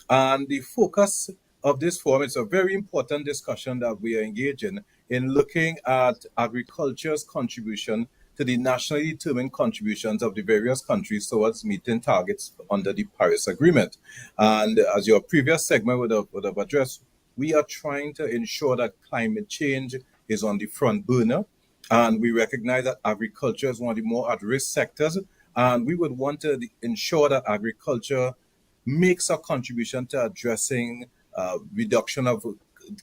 And the focus of this forum is a very important discussion that we are engaging in looking at agriculture's contribution to the nationally determined contributions of the various countries towards meeting targets under the Paris Agreement. And as your previous segment would have addressed, we are trying to ensure that climate change is on the front burner. And we recognize that agriculture is one of the more at-risk sectors. And we would want to ensure that agriculture makes a contribution to addressing reduction of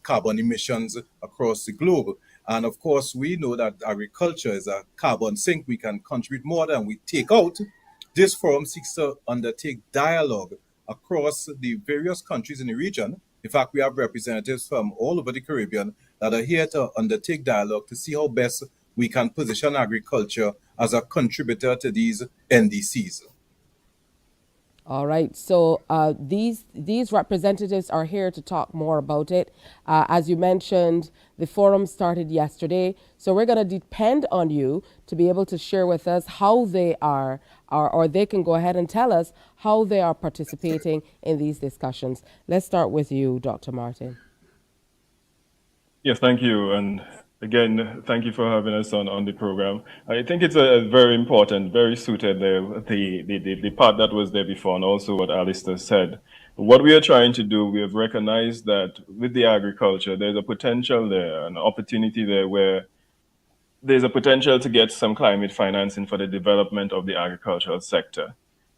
carbon emissions across the globe. And of course, we know that agriculture is a carbon sink. We can contribute more than we take out. This forum seeks to undertake dialogue across the various countries in the region. In fact, we have representatives from all over the Caribbean that are here to undertake dialogue to see how best we can position agriculture as a contributor to these NDCs. All right, so these representatives are here to talk more about it. As you mentioned, the forum started yesterday, so we're going to depend on you to be able to share with us how they are, or they can go ahead and tell us how they are participating in these discussions. Let's start with you, Dr. Martin. Yes, thank you. And again, thank you for having us on the program. I think it's a very important, very suited the part that was there before, and also what Alistair said. What we are trying to do, we have recognized that with the agriculture, there's a potential there, an opportunity there where there's a potential to get some climate financing for the development of the agricultural sector.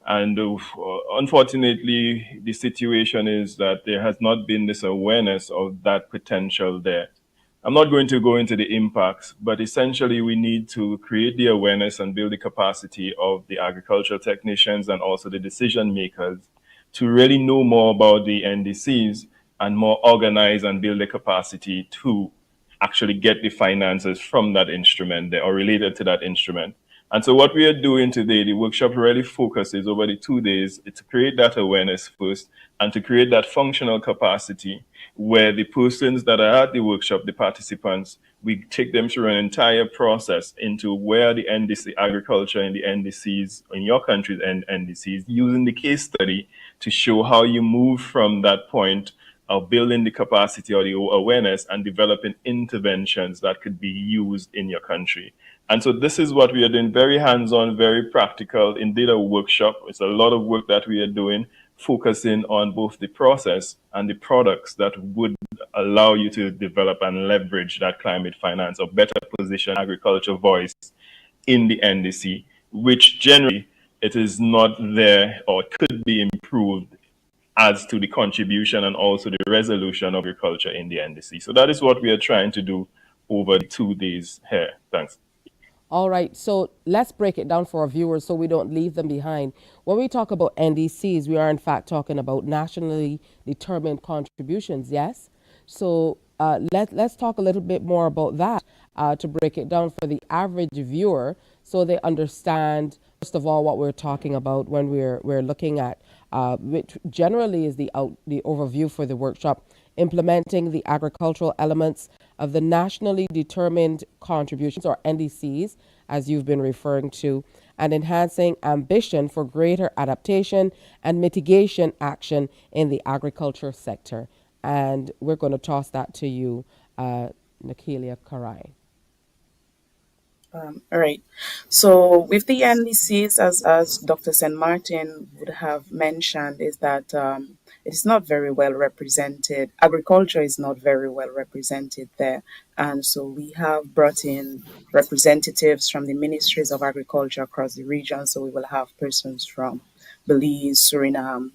And unfortunately, the situation is that there has not been this awareness of that potential there. I'm not going to go into the impacts, but essentially we need to create the awareness and build the capacity of the agricultural technicians and also the decision makers to really know more about the NDCs and more organize and build the capacity to actually get the finances from that instrument there or related to that instrument. And so what we are doing today, the workshop really focuses over the 2 days to create that awareness first and to create that functional capacity where the persons that are at the workshop, the participants, we take them through an entire process into where the NDC agriculture and the NDCs in your country's and NDCs using the case study to show how you move from that point of building the capacity or the awareness and developing interventions that could be used in your country. And so this is what we are doing, very hands-on, very practical, indeed a workshop. It's a lot of work that we are doing, focusing on both the process and the products that would allow you to develop and leverage that climate finance or better position agriculture voice in the NDC, which generally it is not there or could be improved as to the contribution and also the resolution of agriculture in the NDC. So that is what we are trying to do over the 2 days here. Thanks. All right, so let's break it down for our viewers so we don't leave them behind. When we talk about NDCs, we are in fact talking about nationally determined contributions, yes? So let's talk a little bit more about that to break it down for the average viewer so they understand, first of all, what we're talking about when we're looking at, which generally is the overview for the workshop, implementing the agricultural elements of the nationally determined contributions, or NDCs, as you've been referring to, and enhancing ambition for greater adaptation and mitigation action in the agriculture sector. And we're going to toss that to you, Nakalia Karai. All right. So with the NDCs, as Dr. St. Martin would have mentioned, is that it's not very well represented. Agriculture is not very well represented there. And so we have brought in representatives from the ministries of agriculture across the region. So we will have persons from Belize, Suriname,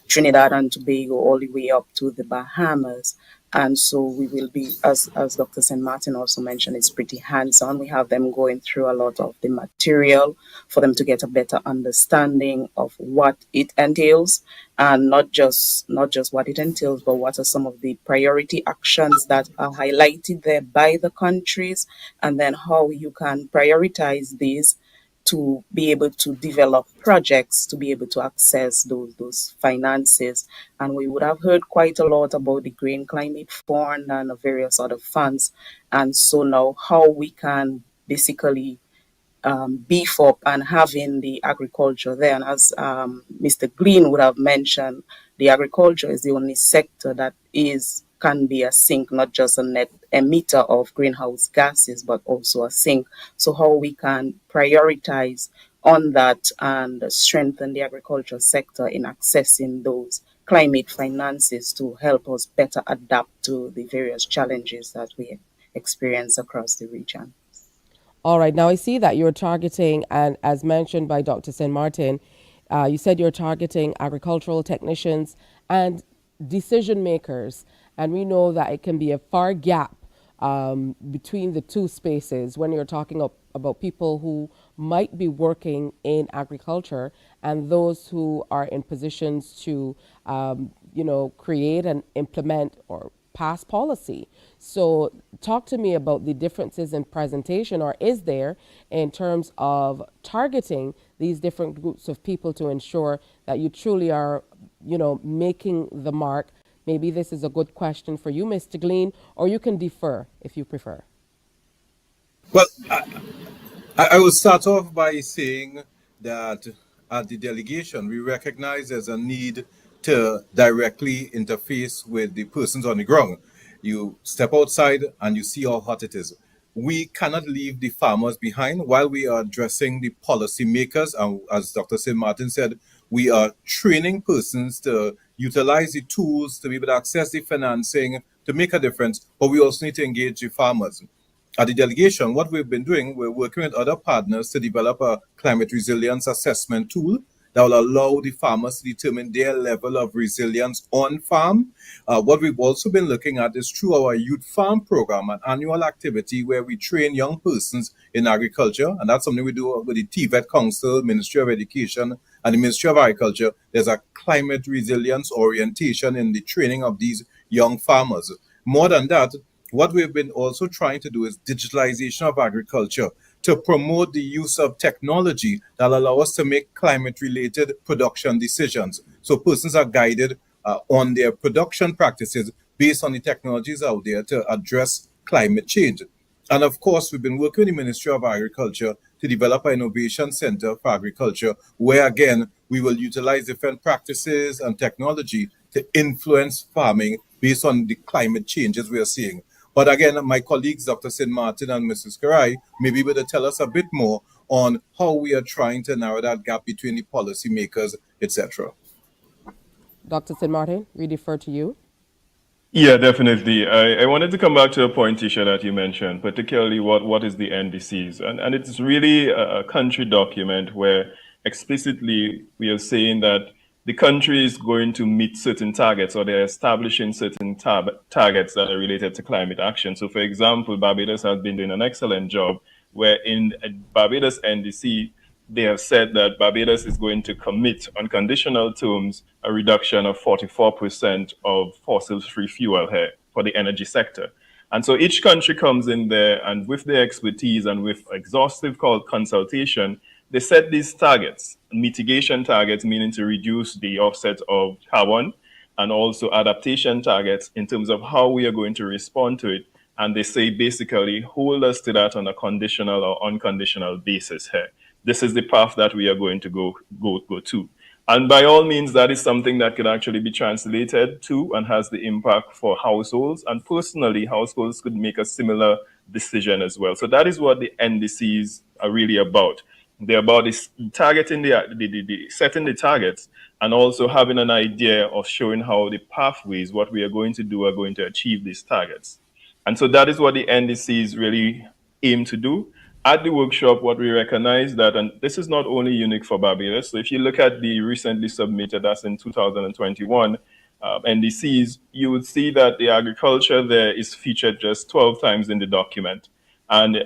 Trinidad and Tobago, all the way up to the Bahamas. And so we will be, as Dr. St. Martin also mentioned, it's pretty hands-on. We have them going through a lot of the material for them to get a better understanding of what it entails, and not just what it entails, but what are some of the priority actions that are highlighted there by the countries, and then how you can prioritize these to be able to develop projects, to be able to access those finances. And we would have heard quite a lot about the Green Climate Fund and various other funds. And so now how we can basically beef up and having the agriculture there. And as Mr. Green would have mentioned, the agriculture is the only sector that can be a sink, not just a net emitter of greenhouse gases, but also a sink. So how we can prioritize on that and strengthen the agriculture sector in accessing those climate finances to help us better adapt to the various challenges that we experience across the region. All right. Now I see that you're targeting, and as mentioned by Dr. St. Martin, you said you're targeting agricultural technicians and decision makers. And we know that it can be a far gap between the two spaces when you're talking about people who might be working in agriculture and those who are in positions to, create and implement or pass policy. So talk to me about the differences in presentation, or is there, in terms of targeting these different groups of people to ensure that you truly are, making the mark. Maybe this is a good question for you, Mr. Glean, or you can defer if you prefer. Well, I will start off by saying that at the delegation, we recognize there's a need to directly interface with the persons on the ground. You step outside and you see how hot it is. We cannot leave the farmers behind while we are addressing the policymakers. And as Dr. St. Martin said, we are training persons to utilize the tools to be able to access the financing to make a difference, but we also need to engage the farmers. At the delegation, what we've been doing, we're working with other partners to develop a climate resilience assessment tool that will allow the farmers to determine their level of resilience on farm. What we've also been looking at is through our youth farm program, an annual activity where we train young persons in agriculture. And that's something we do with the TVET Council, Ministry of Education, and the Ministry of Agriculture. There's a climate resilience orientation in the training of these young farmers. More than that, what we've been also trying to do is digitalization of agriculture to promote the use of technology that allow us to make climate-related production decisions. So persons are guided on their production practices based on the technologies out there to address climate change. And of course, we've been working with the Ministry of Agriculture to develop an innovation center for agriculture, where again, we will utilize different practices and technology to influence farming based on the climate changes we are seeing. But again, my colleagues, Dr. St. Martin and Mrs. Karai, may be able to tell us a bit more on how we are trying to narrow that gap between the policymakers, etc. Dr. St. Martin, we defer to you. Yeah, definitely. I wanted to come back to a point, Tisha, that you mentioned, particularly what is the NDCs. And it's really a country document where explicitly we are saying that the country is going to meet certain targets, or they're establishing certain targets that are related to climate action. So, for example, Barbados has been doing an excellent job where in Barbados NDC, they have said that Barbados is going to commit on conditional terms a reduction of 44% of fossil-free fuel here for the energy sector. And so each country comes in there and with their expertise and with exhaustive consultation, they set these targets, mitigation targets, meaning to reduce the offset of carbon, and also adaptation targets in terms of how we are going to respond to it. And they say basically hold us to that on a conditional or unconditional basis here. This is the path that we are going to go to. And by all means, that is something that could actually be translated to and has the impact for households. And personally, households could make a similar decision as well. So that is what the NDCs are really about. They're about this targeting the setting the targets and also having an idea of showing how the pathways, what we are going to do, are going to achieve these targets. And so that is what the NDCs really aim to do. At the workshop, what we recognize that, and this is not only unique for Barbados, so if you look at the recently submitted, that's in 2021, NDCs, you would see that the agriculture there is featured just 12 times in the document. And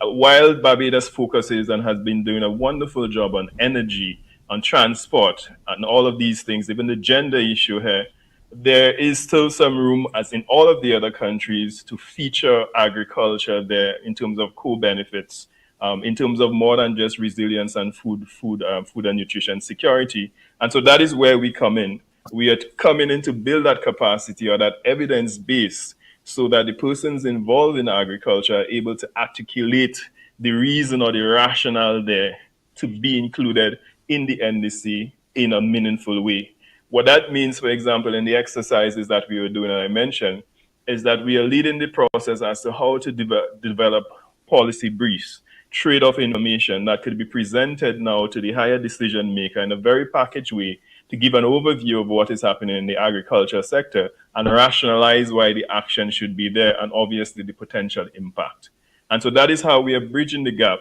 while Barbados focuses and has been doing a wonderful job on energy, on transport, and all of these things, even the gender issue here, there is still some room, as in all of the other countries, to feature agriculture there in terms of co-benefits, in terms of more than just resilience and food and nutrition security. And so that is where we come in. We are coming in to build that capacity or that evidence base so that the persons involved in agriculture are able to articulate the reason or the rationale there to be included in the NDC in a meaningful way. What that means, for example, in the exercises that we were doing, and I mentioned, is that we are leading the process as to how to develop policy briefs, trade-off information that could be presented now to the higher decision maker in a very packaged way to give an overview of what is happening in the agriculture sector and rationalize why the action should be there and obviously the potential impact. And so that is how we are bridging the gap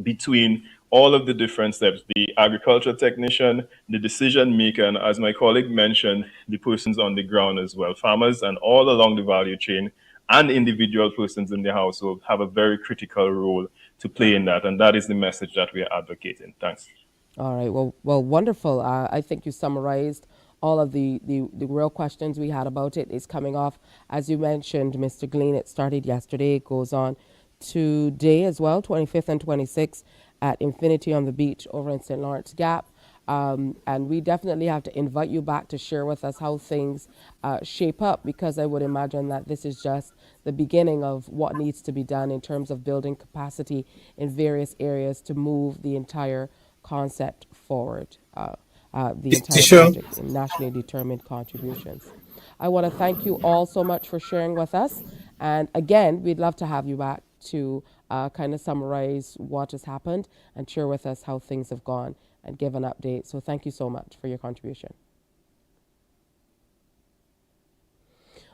between all of the different steps, the agriculture technician, the decision maker, and as my colleague mentioned, the persons on the ground as well. Farmers and all along the value chain and individual persons in the household have a very critical role to play in that. And that is the message that we are advocating. Thanks. All right. Well, wonderful. I think you summarized all of the real questions we had about it. Is coming off, as you mentioned, Mr. Glean. It started yesterday. It goes on today as well, 25th and 26th at Infinity on the Beach over in St. Lawrence Gap. And we definitely have to invite you back to share with us how things shape up, because I would imagine that this is just the beginning of what needs to be done in terms of building capacity in various areas to move the entire concept forward, the entire project in nationally determined contributions. I want to thank you all so much for sharing with us. And again, we'd love to have you back to kind of summarize what has happened and share with us how things have gone and give an update. So thank you so much for your contribution.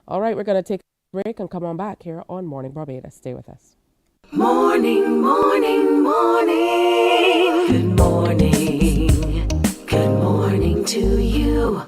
All right, we're going to take a break and come on back here on Morning Barbados. Stay with us. Morning, morning, morning. Good morning. Good morning to you.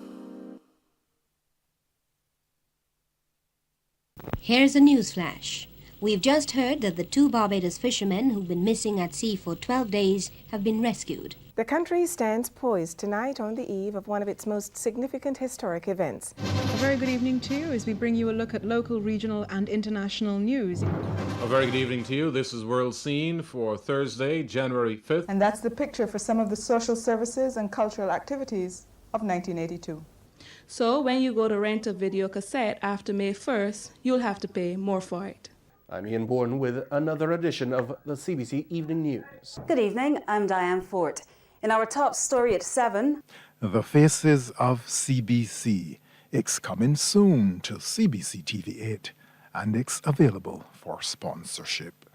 Here's a news flash. We've just heard that the 2 Barbados fishermen who've been missing at sea for 12 days have been rescued. The country stands poised tonight on the eve of one of its most significant historic events. A very good evening to you as we bring you a look at local, regional and international news. A very good evening to you. This is World Scene for Thursday, January 5th. And that's the picture for some of the social services and cultural activities of 1982. So when you go to rent a video cassette after May 1st, you'll have to pay more for it. I'm Ian Bourne with another edition of the CBC Evening News. Good evening, I'm Diane Fort. In our top story at 7... The Faces of CBC. It's coming soon to CBC TV8 and it's available for sponsorship.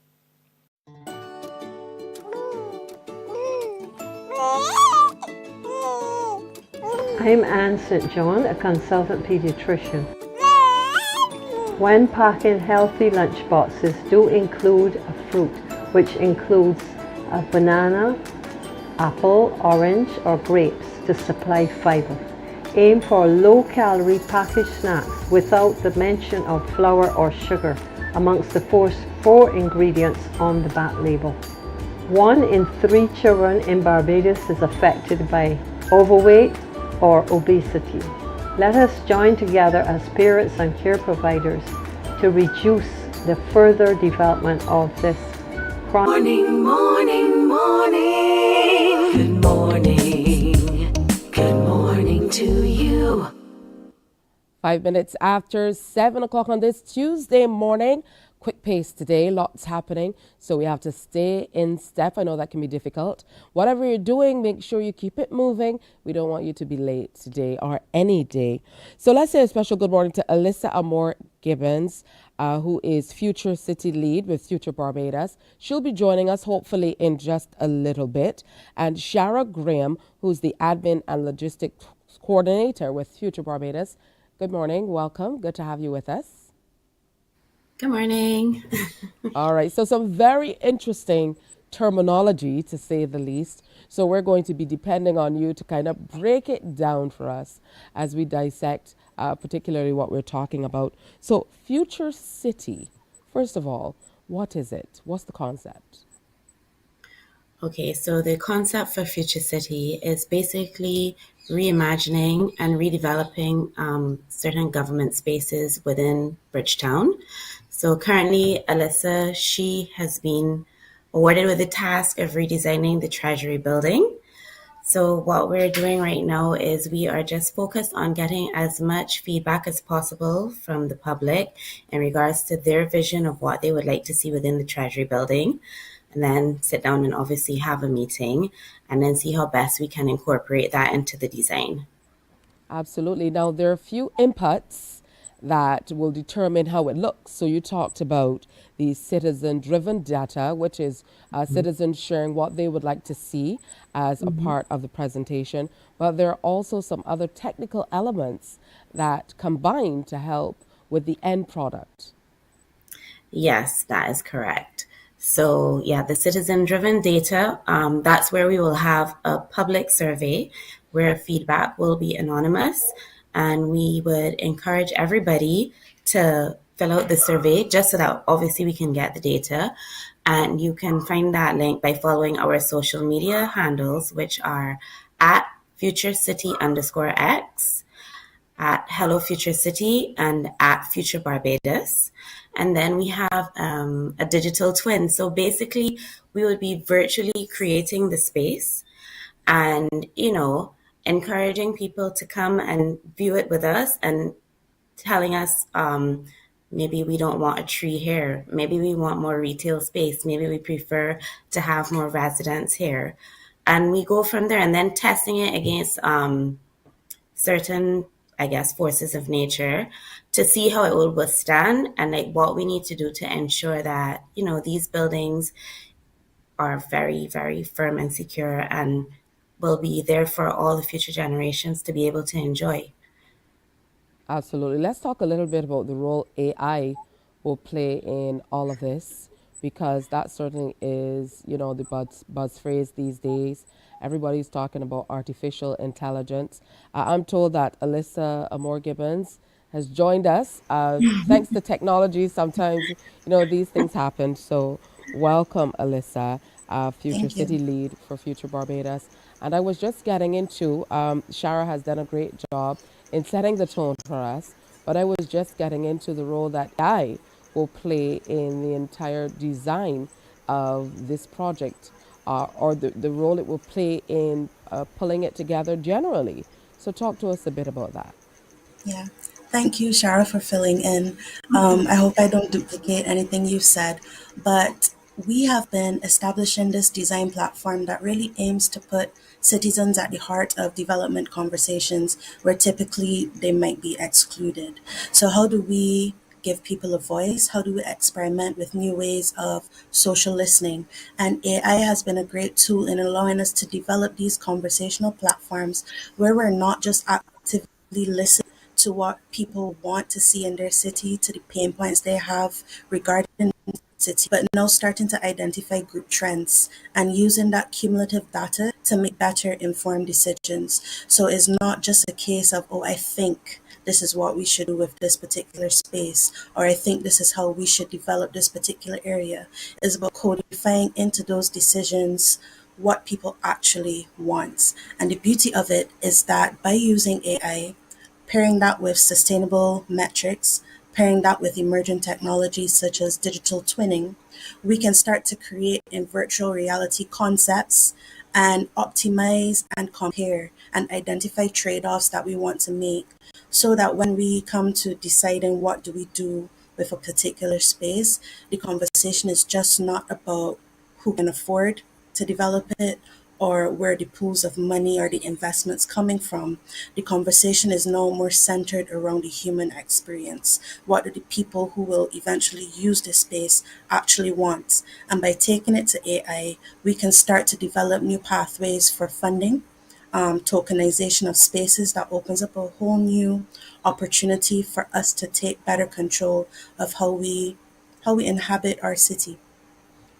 I'm Anne St. John, a consultant pediatrician. When packing healthy lunch boxes, do include a fruit, which includes a banana, apple, orange, or grapes to supply fiber. Aim for low-calorie packaged snacks without the mention of flour or sugar amongst the four ingredients on the back label. 1 in 3 children in Barbados is affected by overweight or obesity. Let us join together as parents and care providers to reduce the further development of this chronic. Morning, morning, morning. Good morning. Good morning to you. 5 minutes after 7 o'clock on this Tuesday morning. Quick pace today, lots happening, so we have to stay in step. I know that can be difficult. Whatever you're doing, make sure you keep it moving. We don't want you to be late today or any day. So let's say a special good morning to Alyssa Amore Gibbons. who is Future City Lead with Future Barbados. She'll be joining us hopefully in just a little bit. And Shara Graham, who's the Admin and Logistics Coordinator with Future Barbados. Good morning. Welcome. Good to have you with us. Good morning. All right. So some very interesting terminology, to say the least. So we're going to be depending on you to kind of break it down for us as we dissect particularly what we're talking about. So Future City, first of all, what is it? What's the concept? Okay, so the concept for Future City is basically reimagining and redeveloping certain government spaces within Bridgetown. So currently, Alyssa, she has been awarded with the task of redesigning the Treasury building. So what we're doing right now is we are just focused on getting as much feedback as possible from the public in regards to their vision of what they would like to see within the Treasury building, and then sit down and obviously have a meeting and then see how best we can incorporate that into the design. Absolutely. Now, there are a few inputs that will determine how it looks. So you talked about the citizen-driven data, which is citizens sharing what they would like to see as a part of the presentation. But there are also some other technical elements that combine to help with the end product. Yes, that is correct. So yeah, the citizen-driven data, that's where we will have a public survey where feedback will be anonymous. And we would encourage everybody to fill out the survey just so that obviously we can get the data. And you can find that link by following our social media handles, which are at FutureCity_X, at Hello Future City, and at Future Barbados. And then we have a digital twin. So basically, we would be virtually creating the space and, encouraging people to come and view it with us and telling us maybe we don't want a tree here, maybe we want more retail space, maybe we prefer to have more residents here. And we go from there and then testing it against certain, forces of nature to see how it will withstand and what we need to do to ensure that, these buildings are very, very firm and secure and will be there for all the future generations to be able to enjoy. Absolutely. Let's talk a little bit about the role AI will play in all of this, because that certainly is, the buzz phrase these days. Everybody's talking about artificial intelligence. I'm told that Alyssa Amore Gibbons has joined us. Thanks to technology, sometimes, these things happen. So welcome, Alyssa, Future City Lead for Future Barbados. And I was just getting into, Shara has done a great job in setting the tone for us, but I was just getting into the role that AI will play in the entire design of this project, or the role it will play in pulling it together generally. So talk to us a bit about that. Yeah. Thank you, Shara, for filling in. I hope I don't duplicate anything you've said, but we have been establishing this design platform that really aims to put citizens at the heart of development conversations where typically they might be excluded. So how do we give people a voice? How do we experiment with new ways of social listening? And AI has been a great tool in allowing us to develop these conversational platforms where we're not just actively listening to what people want to see in their city, to the pain points they have regarding the city, but now starting to identify group trends and using that cumulative data to make better informed decisions. So it's not just a case of, I think this is what we should do with this particular space, or I think this is how we should develop this particular area. It's about codifying into those decisions what people actually want. And the beauty of it is that by using AI, pairing that with sustainable metrics, pairing that with emerging technologies such as digital twinning, we can start to create in virtual reality concepts and optimize and compare and identify trade-offs that we want to make, so that when we come to deciding what do we do with a particular space, the conversation is just not about who can afford to develop it or where the pools of money or the investments coming from. The conversation is now more centered around the human experience. What do the people who will eventually use this space actually want? And by taking it to AI, we can start to develop new pathways for funding, tokenization of spaces that opens up a whole new opportunity for us to take better control of how we inhabit our city.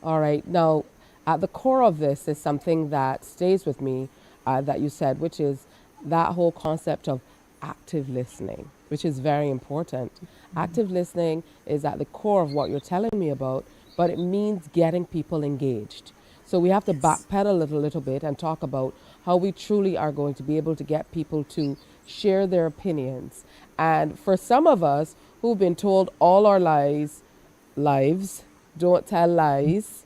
All right. Now, at the core of this is something that stays with me that you said, which is that whole concept of active listening, which is very important. Active listening is at the core of what you're telling me about, but it means getting people engaged. So we have to backpedal a little bit and talk about how we truly are going to be able to get people to share their opinions. And for some of us who've been told all our lives, don't tell lies,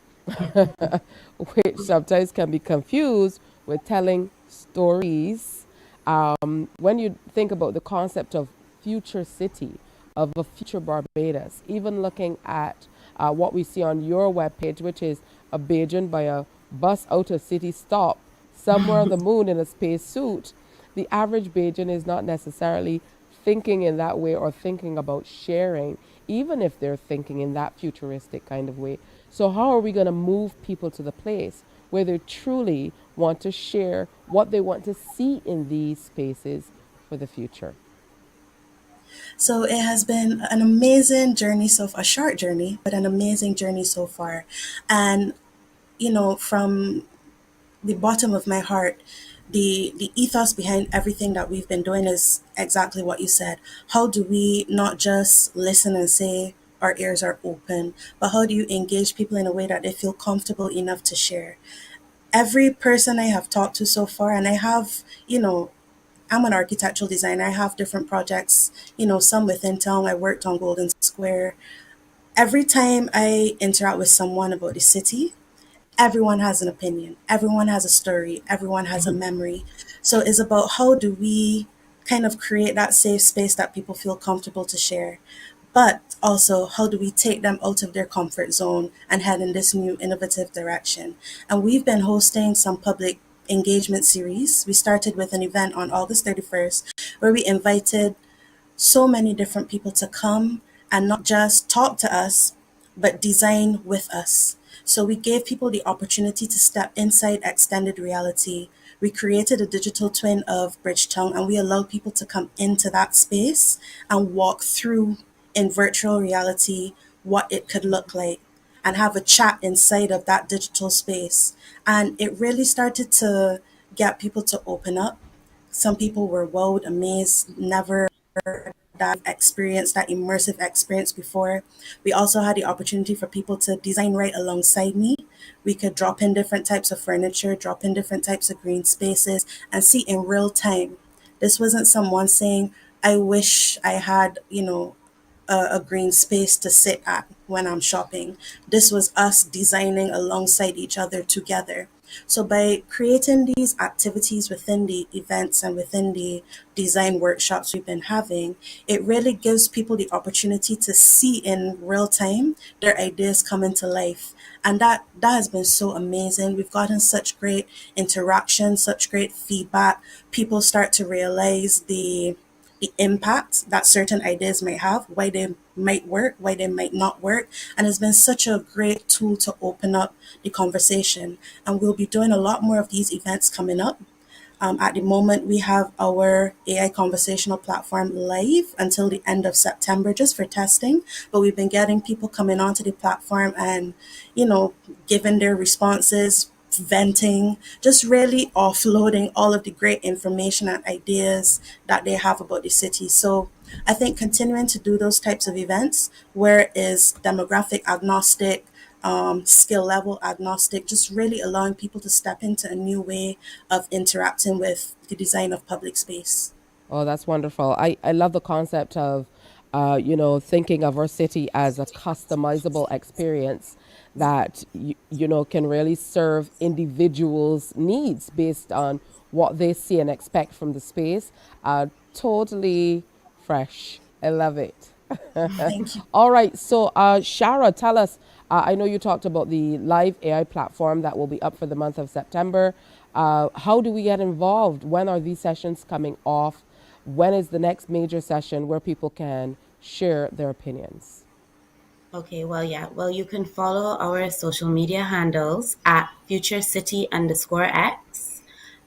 which sometimes can be confused with telling stories. When you think about the concept of future city, of a future Barbados, even looking at what we see on your webpage, which is a Bajan by a bus out of city stop somewhere on the moon in a space suit, the average Bajan is not necessarily thinking in that way or thinking about sharing, even if they're thinking in that futuristic kind of way. So, how are we going to move people to the place where they truly want to share what they want to see in these spaces for the future? So it has been an amazing journey so far, a short journey, but an amazing journey so far. And, from the bottom of my heart, the ethos behind everything that we've been doing is exactly what you said. How do we not just listen and say our ears are open, but how do you engage people in a way that they feel comfortable enough to share? Every person I have talked to so far, and I have, I'm an architectural designer. I have different projects, some within town. I worked on Golden Square. Every time I interact with someone about the city, everyone has an opinion, everyone has a story, everyone has a memory. So it's about how do we kind of create that safe space that people feel comfortable to share, but also how do we take them out of their comfort zone and head in this new innovative direction. And we've been hosting some public engagement series. We started with an event on August 31st where we invited so many different people to come and not just talk to us, but design with us. So we gave people the opportunity to step inside extended reality. We created a digital twin of Bridgetown and we allowed people to come into that space and walk through in virtual reality what it could look like and have a chat inside of that digital space. And it really started to get people to open up. Some people were wowed, amazed, never that experience, that immersive experience before. We also had the opportunity for people to design right alongside me. We could drop in different types of furniture, drop in different types of green spaces, and see in real time. This wasn't someone saying, I wish I had, a green space to sit at when I'm shopping. This was us designing alongside each other together. So by creating these activities within the events and within the design workshops we've been having, it really gives people the opportunity to see in real time their ideas come into life. And that has been so amazing. We've gotten such great interaction, such great feedback. People start to realize the impact that certain ideas might have, why they might work, why they might not work. And it's been such a great tool to open up the conversation. And we'll be doing a lot more of these events coming up. At the moment, we have our AI conversational platform live until the end of September just for testing. But we've been getting people coming onto the platform and, giving their responses, venting, just really offloading all of the great information and ideas that they have about the city. So I think continuing to do those types of events where is demographic agnostic, skill level agnostic, just really allowing people to step into a new way of interacting with the design of public space. Oh, that's wonderful. I love the concept of, thinking of our city as a customizable experience that, can really serve individuals' needs based on what they see and expect from the space. Totally fresh. I love it. Thank you. All right. So, Shara, tell us I know you talked about the live AI platform that will be up for the month of September. How do we get involved? When are these sessions coming off? When is the next major session where people can share their opinions? Okay, well, yeah. Well, you can follow our social media handles at FutureCity_X,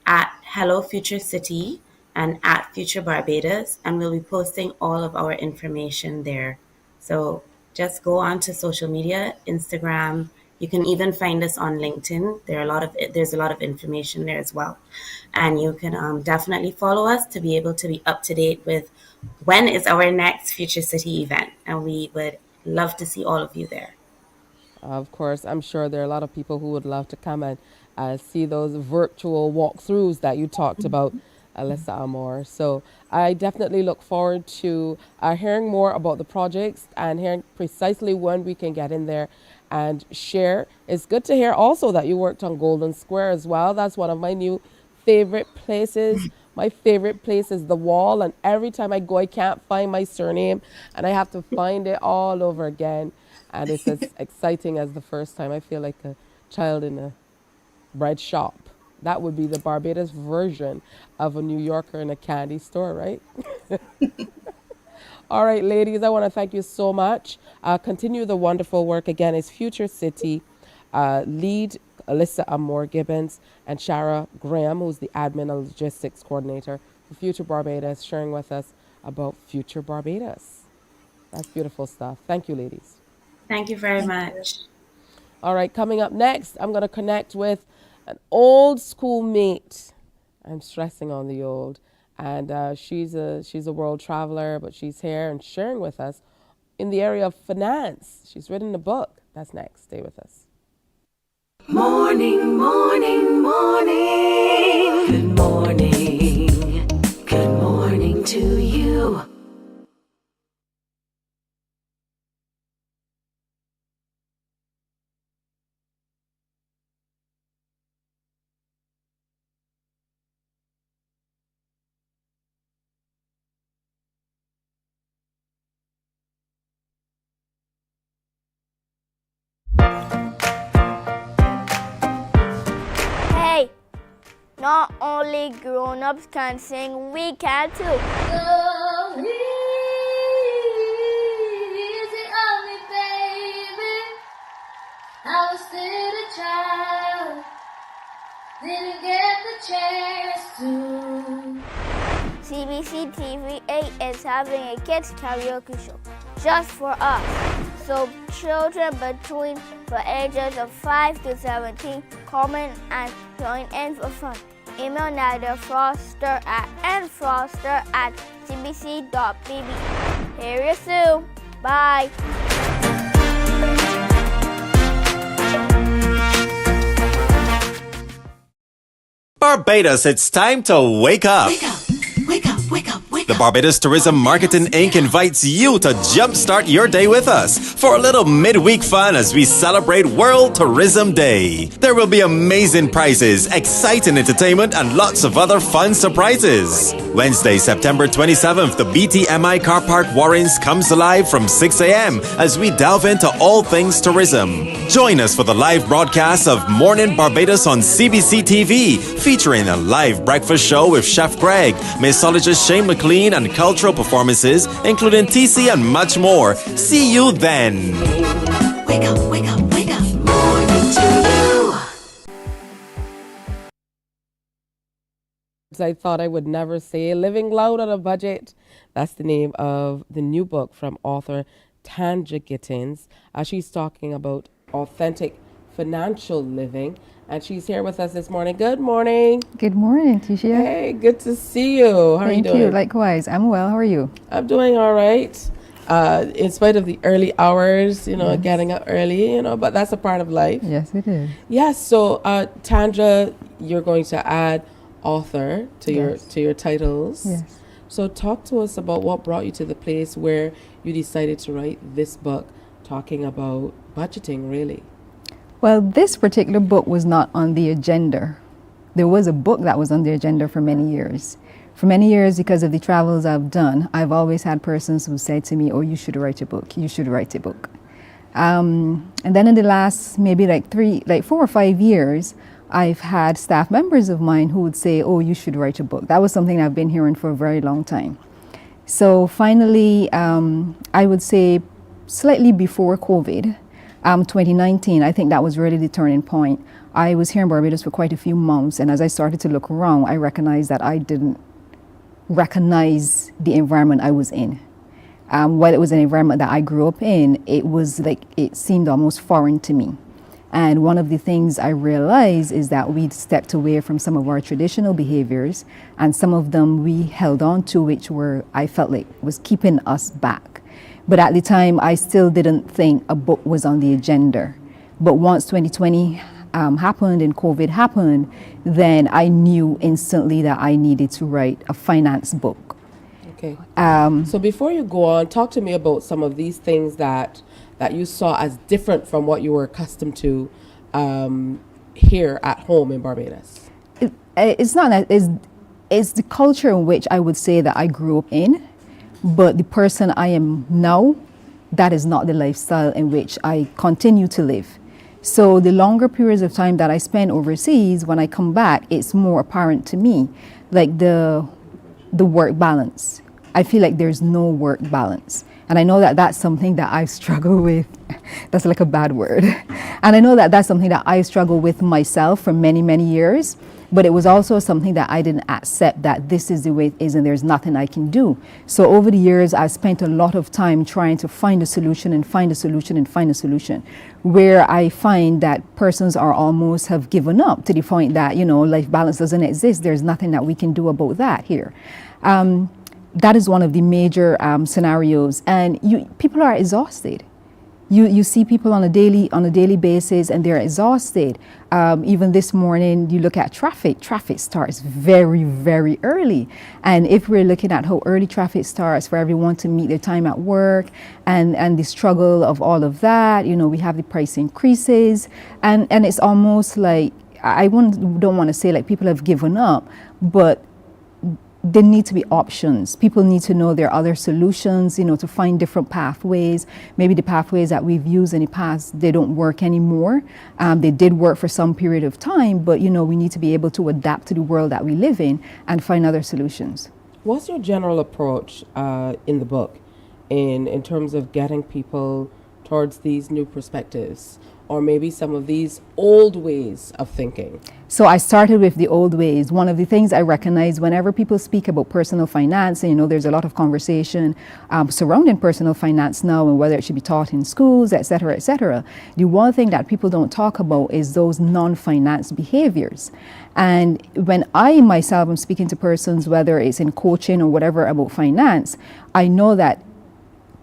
at Hello Future City, and at Future Barbados, and we'll be posting all of our information there. So just go on to social media, Instagram. You can even find us on LinkedIn. There's a lot of information there as well, and you can definitely follow us to be able to be up to date with when is our next Future City event, and we would love to see all of you there. Of course, I'm sure there are a lot of people who would love to come and see those virtual walkthroughs that you talked about, Alyssa Amor. So I definitely look forward to hearing more about the projects and hearing precisely when we can get in there and share. It's good to hear also that you worked on Golden Square as well. That's one of my new favorite places. My favorite place is the wall, and every time I go, I can't find my surname, and I have to find it all over again. And it's as exciting as the first time. I feel like a child in a bread shop. That would be the Barbados version of a New Yorker in a candy store, right? All right, ladies, I want to thank you so much. Continue the wonderful work. Again, it's Future City lead Alyssa Amor Gibbons and Shara Graham, who's the admin and logistics coordinator for Future Barbados, sharing with us about Future Barbados. That's beautiful stuff. Thank you, ladies. Thank you very much. All right, coming up next, I'm going to connect with an old school mate. I'm stressing on the old. And she's a world traveler, but she's here and sharing with us in the area of finance. She's written a book. That's next. Stay with us. Morning, morning, morning. Good morning. Good morning to you. Hey, not only grown-ups can sing, we can too. Go easy on me, baby. I was still a child, didn't get the chance to. CBC TV8 is having a kids karaoke show just for us. So children between the ages of 5 to 17 come in and join in for fun. Email Nadia Foster at nfoster@cbc.bb. Hear you soon. Bye. Barbados, it's time to wake up. Wake up, wake up, wake up, wake The up. Barbados Tourism Marketing Inc. invites you to jumpstart your day with us for a little midweek fun as we celebrate World Tourism Day. There will be amazing prizes, exciting entertainment, and lots of other fun surprises. Wednesday, September 27th, the BTMI Car Park Warrens comes alive from 6 a.m. as we delve into all things tourism. Join us for the live broadcast of Mornin Barbados on CBC TV, featuring a live breakfast show with Chef Greg, mixologist Shane McLean, and cultural performances, including TC and much more. See you then. Wake up, wake up, wake up. Morning to you. I thought I would never say. Living Loud on a Budget. That's the name of the new book from author Tanja Gittins. She's talking about authentic financial living. And she's here with us this morning. Good morning. Good morning, Tisha. Hey, good to see you. How are you doing? Thank you. Likewise. I'm well. How are you? I'm doing all right. In spite of the early hours, getting up early, but that's a part of life. Yes, it is. Yes. So, Tanja, you're going to add author to your titles. Yes. So, talk to us about what brought you to the place where you decided to write this book, talking about budgeting, really. Well, this particular book was not on the agenda. There was a book that was on the agenda for many years. For many years, because of the travels I've done, I've always had persons who said to me, "Oh, you should write a book. You should write a book." And then in the last maybe like 4 or 5 years, I've had staff members of mine who would say, oh, you should write a book. That was something I've been hearing for a very long time. So finally, I would say slightly before COVID, 2019, I think that was really the turning point. I was here in Barbados for quite a few months, and as I started to look around, I recognized that I didn't recognize the environment I was in. While it was an environment that I grew up in, it was like, it seemed almost foreign to me. And one of the things I realized is that we'd stepped away from some of our traditional behaviors, and some of them we held on to, which I felt like was keeping us back. But at the time, I still didn't think a book was on the agenda. But once 2020 happened and COVID happened, then I knew instantly that I needed to write a finance book. Okay. So before you go on, talk to me about some of these things that you saw as different from what you were accustomed to here at home in Barbados. It's not that, it's the culture in which I would say that I grew up in, but the person I am now, that is not the lifestyle in which I continue to live. So the longer periods of time that I spend overseas, when I come back, it's more apparent to me, like the work balance. I feel like there's no work balance. And I know that that's something that I struggle with. That's like a bad word. And I know that that's something that I struggle with myself for many, many years. But it was also something that I didn't accept, that this is the way it is and there's nothing I can do. So over the years, I've spent a lot of time trying to find a solution and find a solution and find a solution, where I find that persons are almost have given up to the point that, life balance doesn't exist. There's nothing that we can do about that here. That is one of the major scenarios, and people are exhausted. You see people on a daily basis, and they're exhausted. Even this morning, you look at traffic. Traffic starts very, very early, and if we're looking at how early traffic starts for everyone to meet their time at work, and the struggle of all of that, we have the price increases, and it's almost like don't want to say like people have given up, but there need to be options. People need to know there are other solutions, to find different pathways. Maybe the pathways that we've used in the past, they don't work anymore. They did work for some period of time, but we need to be able to adapt to the world that we live in and find other solutions. What's your general approach in the book in terms of getting people towards these new perspectives, or maybe some of these old ways of thinking? So I started with the old ways. One of the things I recognize whenever people speak about personal finance, there's a lot of conversation surrounding personal finance now and whether it should be taught in schools, et cetera, et cetera. The one thing that people don't talk about is those non-finance behaviors. And when I myself am speaking to persons, whether it's in coaching or whatever about finance, I know that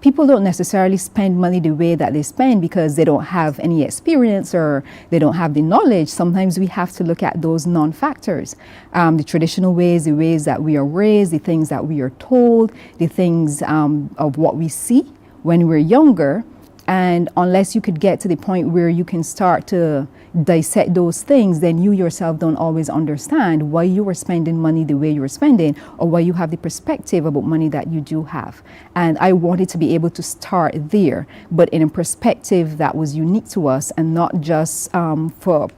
people don't necessarily spend money the way that they spend because they don't have any experience or they don't have the knowledge. Sometimes we have to look at those non-factors, the traditional ways, the ways that we are raised, the things that we are told, the things of what we see when we're younger. And unless you could get to the point where you can start to dissect those things, then you yourself don't always understand why you are spending money the way you are spending, or why you have the perspective about money that you do have. And I wanted to be able to start there, but in a perspective that was unique to us and not just for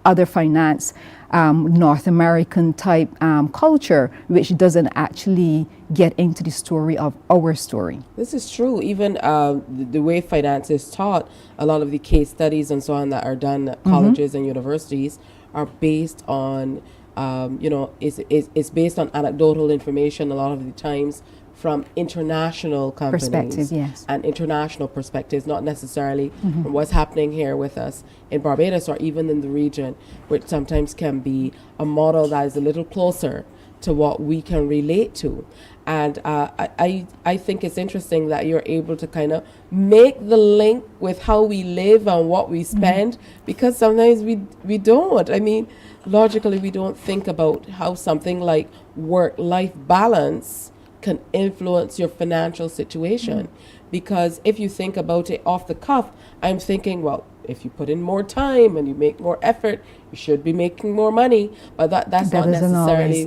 other finance, North American type culture, which doesn't actually get into the story of our story. This is true. Even the way finance is taught, a lot of the case studies and so on that are done at colleges and universities are based on, it's based on anecdotal information a lot of the times from international companies. Perspective, yes. And international perspectives, not necessarily from what's happening here with us in Barbados or even in the region, which sometimes can be a model that is a little closer to what we can relate to. And I think it's interesting that you're able to kind of make the link with how we live and what we spend, because sometimes we don't. I mean, logically, we don't think about how something like work-life balance can influence your financial situation. Because if you think about it off the cuff, I'm thinking, well, if you put in more time and you make more effort, you should be making more money. But that's not necessarily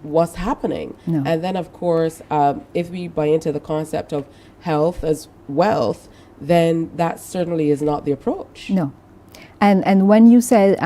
what's happening. No. And then, of course, if we buy into the concept of health as wealth, then that certainly is not the approach. No. And when you said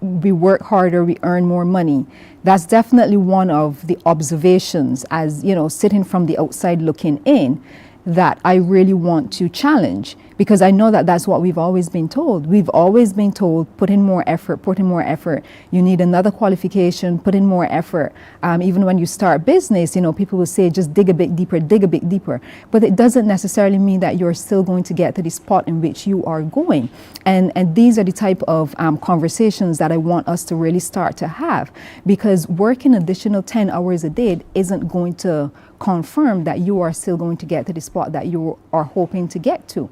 we work harder, we earn more money, that's definitely one of the observations, as you know, sitting from the outside looking in, that I really want to challenge, because I know that that's what we've always been told. We've always been told, put in more effort, put in more effort. You need another qualification, put in more effort. Even when you start business, you know, people will say, just dig a bit deeper, dig a bit deeper. But it doesn't necessarily mean that you're still going to get to the spot in which you are going. And these are the type of conversations that I want us to really start to have, because working additional 10 hours a day isn't going to confirm that you are still going to get to the spot that you are hoping to get to.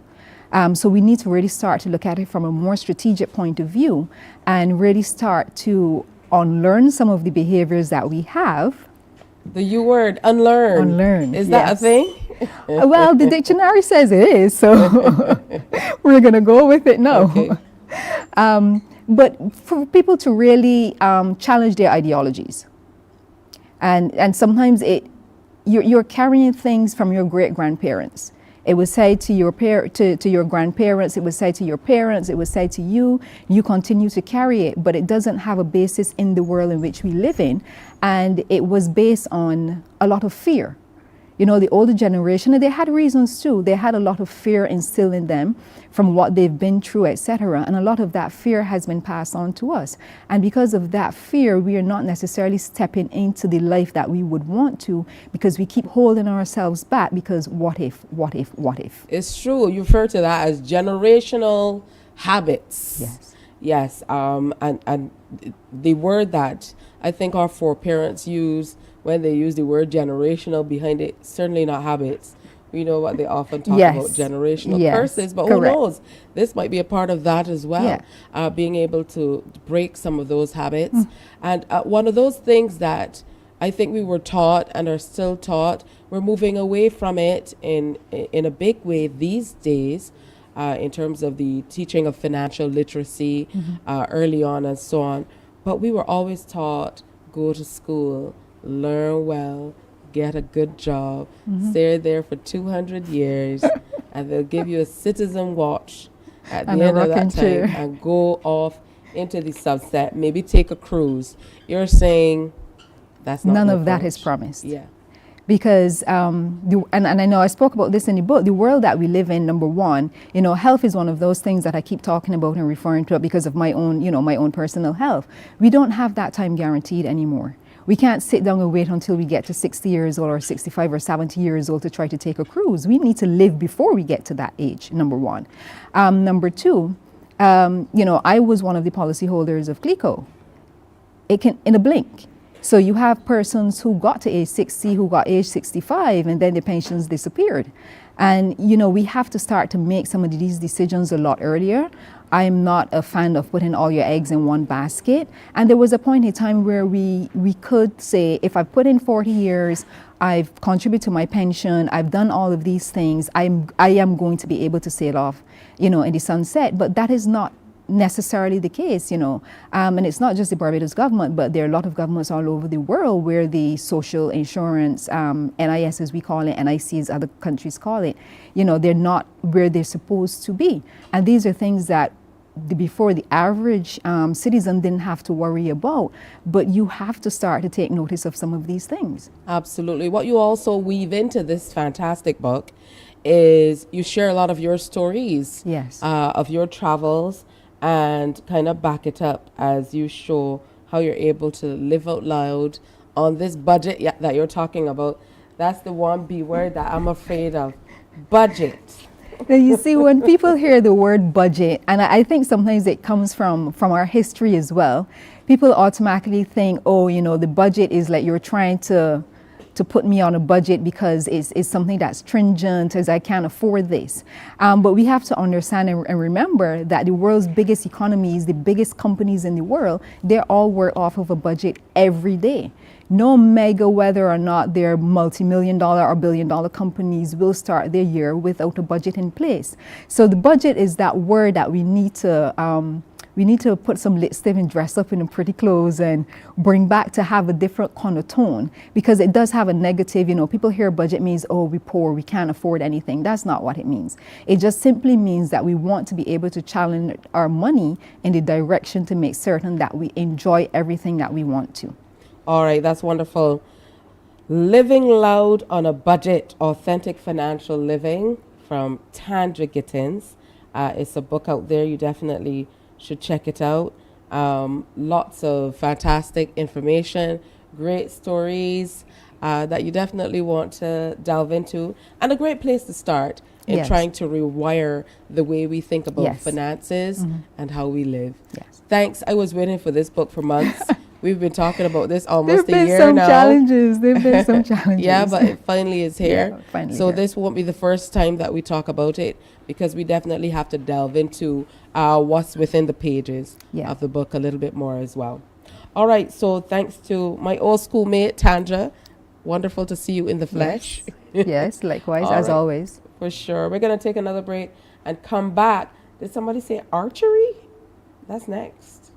So we need to really start to look at it from a more strategic point of view and really start to unlearn some of the behaviors that we have. The U word, unlearn. Unlearn. Is that a thing? Well, the dictionary says it is, so we're going to go with it now. Okay. But for people to really challenge their ideologies. And sometimes you're carrying things from your great-grandparents. It was said to your to your grandparents, it was said to your parents, it was said to you. You continue to carry it, but it doesn't have a basis in the world in which we live in. And it was based on a lot of fear. You know, the older generation, and they had reasons too. They had a lot of fear instilled in them from what they've been through, etc. And a lot of that fear has been passed on to us. And because of that fear, we are not necessarily stepping into the life that we would want to, because we keep holding ourselves back because what if, what if, what if? It's true. You refer to that as generational habits. Yes. Yes. And the word that I think our foreparents use when they use the word generational behind it, certainly not habits. We know what they often talk about, generational curses, but who knows? This might be a part of that as well, being able to break some of those habits. And one of those things that I think we were taught and are still taught, we're moving away from it in a big way these days, in terms of the teaching of financial literacy early on and so on. But we were always taught, go to school, learn well, get a good job, stay there for 200 years, and they'll give you a citizen watch at the end of that time and go off into the sunset, maybe take a cruise. You're saying that's not none of that is promised. Yeah. Because, and I know I spoke about this in the book, the world that we live in, number one, you know, health is one of those things that I keep talking about and referring to because of my own, you know, my own personal health. We don't have that time guaranteed anymore. We can't sit down and wait until we get to 60 years old or 65 or 70 years old to try to take a cruise. We need to live before we get to that age, number one. Number two, you know, I was one of the policyholders of CLECO. It can, in a blink. So you have persons who got to age 60, who got age 65, and then their pensions disappeared. And, you know, we have to start to make some of these decisions a lot earlier. I'm not a fan of putting all your eggs in one basket. And there was a point in time where we could say, if I put in 40 years, I've contributed to my pension, I've done all of these things, I am going to be able to sail off, you know, in the sunset. But that is not necessarily the case, you know. And it's not just the Barbados government, but there are a lot of governments all over the world where the social insurance, NIS as we call it, NIC as other countries call it, you know, they're not where they're supposed to be. And these are things that before the average citizen didn't have to worry about, but you have to start to take notice of some of these things. Absolutely. What you also weave into this fantastic book is you share a lot of your stories, of your travels, and kind of back it up as you show how you're able to live out loud on this budget that you're talking about. That's the one B word that I'm afraid of, budget. Now, you see, when people hear the word budget, and I think sometimes it comes from our history as well, people automatically think, oh, you know, the budget is like you're trying to put me on a budget because it's something that's stringent, as I can't afford this. But we have to understand and remember that the world's biggest economies, the biggest companies in the world, they all work off of a budget every day. No mega, whether or not they're multi-million-dollar or billion-dollar companies, will start their year without a budget in place. So the budget is that word that we need to We need to put some lipstick and dress up in pretty clothes and bring back to have a different kind of tone, because it does have a negative, people hear budget means, oh, we're poor, we can't afford anything. That's not what it means. It just simply means that we want to be able to challenge our money in the direction to make certain that we enjoy everything that we want to. All right, that's wonderful. Living Loud on a Budget, Authentic Financial Living from Tandra Gittins. It's a book out there. You definitely should check it out. Lots of fantastic information, great stories that you definitely want to delve into, and a great place to start in Yes. trying to rewire the way we think about Yes. finances Mhm. and how we live. Yes. Thanks. I was waiting for this book for months. We've been talking about this There've almost a been year some now. challenges. There've been some challenges. Yeah, but it finally is here. Yeah, finally so here. this won't be the first time that we talk about it, because we definitely have to delve into what's within the pages Yeah. of the book a little bit more as well. All right, so thanks to my old schoolmate, Tandra. Wonderful to see you in the flesh. Yes, likewise, All as right, always. For sure. We're going to take another break and come back. Did somebody say archery? That's next.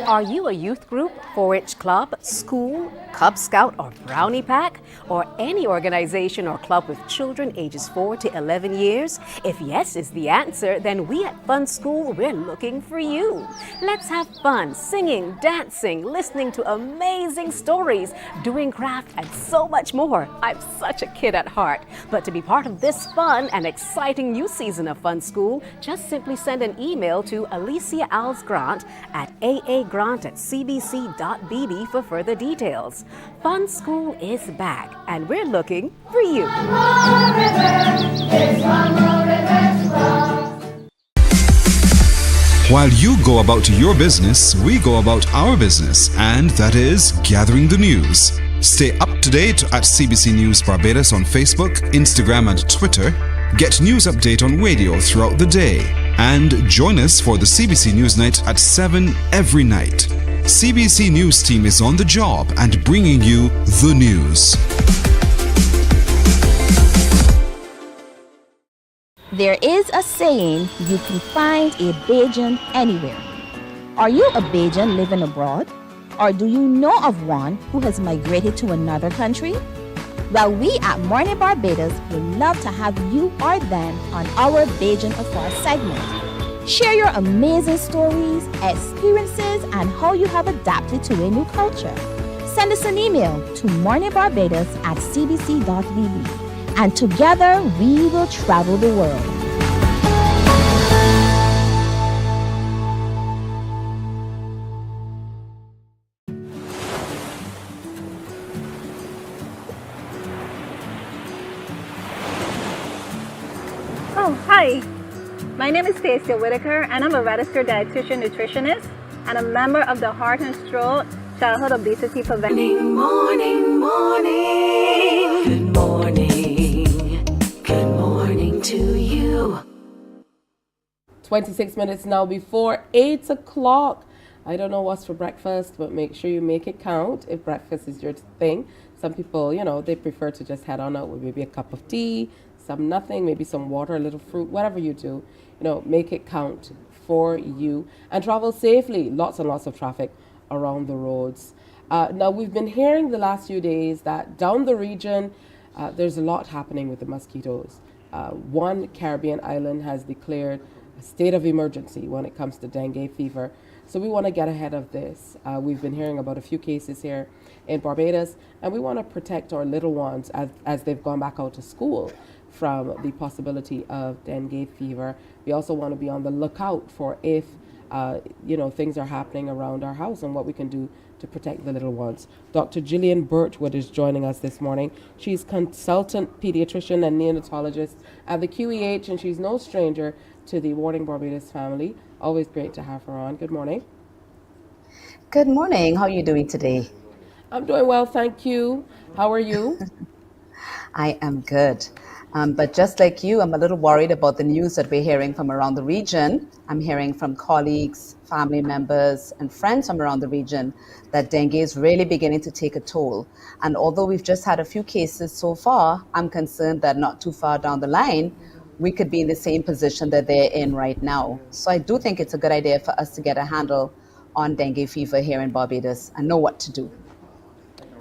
Are you a youth group, 4-H club, school, Cub Scout, or Brownie Pack, or any organization or club with children ages 4 to 11 years? If yes is the answer, then we at Fun School, we're looking for you. Let's have fun singing, dancing, listening to amazing stories, doing craft, and so much more. I'm such a kid at heart. But to be part of this fun and exciting new season of Fun School, just simply send an email to Alicia Alves Grant at aa.grant@cbc.bb for further details. Fun School is back, and we're looking for you. While you go about your business, we go about our business, and that is gathering the news. Stay up to date at CBC News Barbados on Facebook, Instagram, and Twitter. Get news update on radio throughout the day. And join us for the CBC News Night at 7 every night. CBC News team is on the job and bringing you the news. There is a saying, you can find a Bajan anywhere. Are you a Bajan living abroad? Or do you know of one who has migrated to another country? Well, we at Mornin Barbados would love to have you or them on our Bajan Afar segment. Share your amazing stories, experiences, and how you have adapted to a new culture. Send us an email to morninbarbados@cbc.bb, and together we will travel the world. Oh, hi. My name is Stacia Whitaker, and I'm a registered dietitian nutritionist and a member of the Heart and Stroll Childhood Obesity Prevention. Morning, morning. Good morning. Good morning to you. 26 minutes now before 8 o'clock. I don't know what's for breakfast, but make sure you make it count if breakfast is your thing. Some people, they prefer to just head on out with maybe a cup of tea, some nothing, maybe some water, a little fruit, whatever you do. Make it count for you and travel safely. Lots and lots of traffic around the roads. Now, we've been hearing the last few days that down the region, there's a lot happening with the mosquitoes. One Caribbean island has declared a state of emergency when it comes to dengue fever. So we want to get ahead of this. We've been hearing about a few cases here in Barbados, and we want to protect our little ones as they've gone back out to school from the possibility of dengue fever. We also want to be on the lookout for if things are happening around our house and what we can do to protect the little ones. Dr. Gillian Birchwood is joining us this morning. She's consultant pediatrician and neonatologist at the QEH, and she's no stranger to the Mornin Barbados family. Always great to have her on. Good morning. Good morning. How are you doing today? I'm doing well, thank you. How are you? I am good. But just like you, I'm a little worried about the news that we're hearing from around the region. I'm hearing from colleagues, family members, and friends from around the region that dengue is really beginning to take a toll. And although we've just had a few cases so far, I'm concerned that not too far down the line, we could be in the same position that they're in right now. So I do think it's a good idea for us to get a handle on dengue fever here in Barbados and know what to do.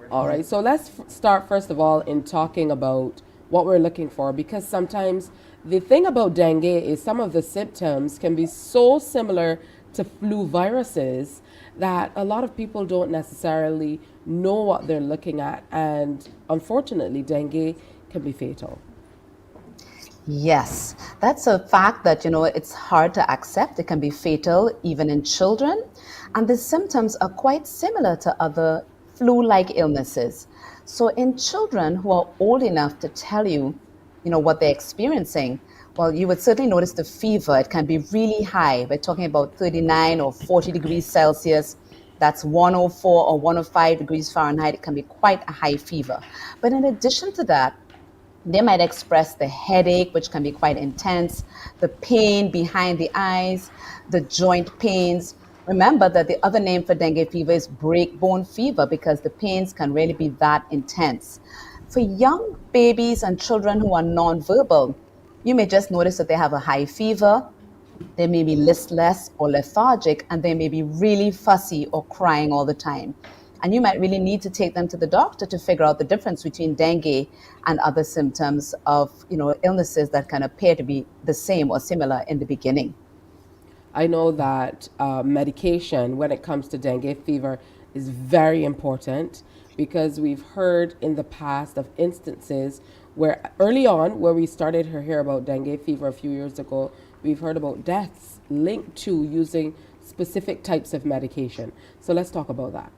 All right, so let's start first of all in talking about what we're looking for, because sometimes the thing about dengue is some of the symptoms can be so similar to flu viruses that a lot of people don't necessarily know what they're looking at, and unfortunately dengue can be fatal. Yes, that's a fact that, it's hard to accept. It can be fatal even in children. And the symptoms are quite similar to other flu-like illnesses. So in children who are old enough to tell you, what they're experiencing, well, you would certainly notice the fever. It can be really high. We're talking about 39 or 40 degrees Celsius. That's 104 or 105 degrees Fahrenheit. It can be quite a high fever. But in addition to that, they might express the headache, which can be quite intense, the pain behind the eyes, the joint pains. Remember that the other name for dengue fever is breakbone fever because the pains can really be that intense. For young babies and children who are nonverbal, you may just notice that they have a high fever, they may be listless or lethargic, and they may be really fussy or crying all the time. And you might really need to take them to the doctor to figure out the difference between dengue and other symptoms of, illnesses that can appear to be the same or similar in the beginning. I know that medication when it comes to dengue fever is very important, because we've heard in the past of instances where early on, where we started to hear about dengue fever a few years ago, we've heard about deaths linked to using specific types of medication. So let's talk about that.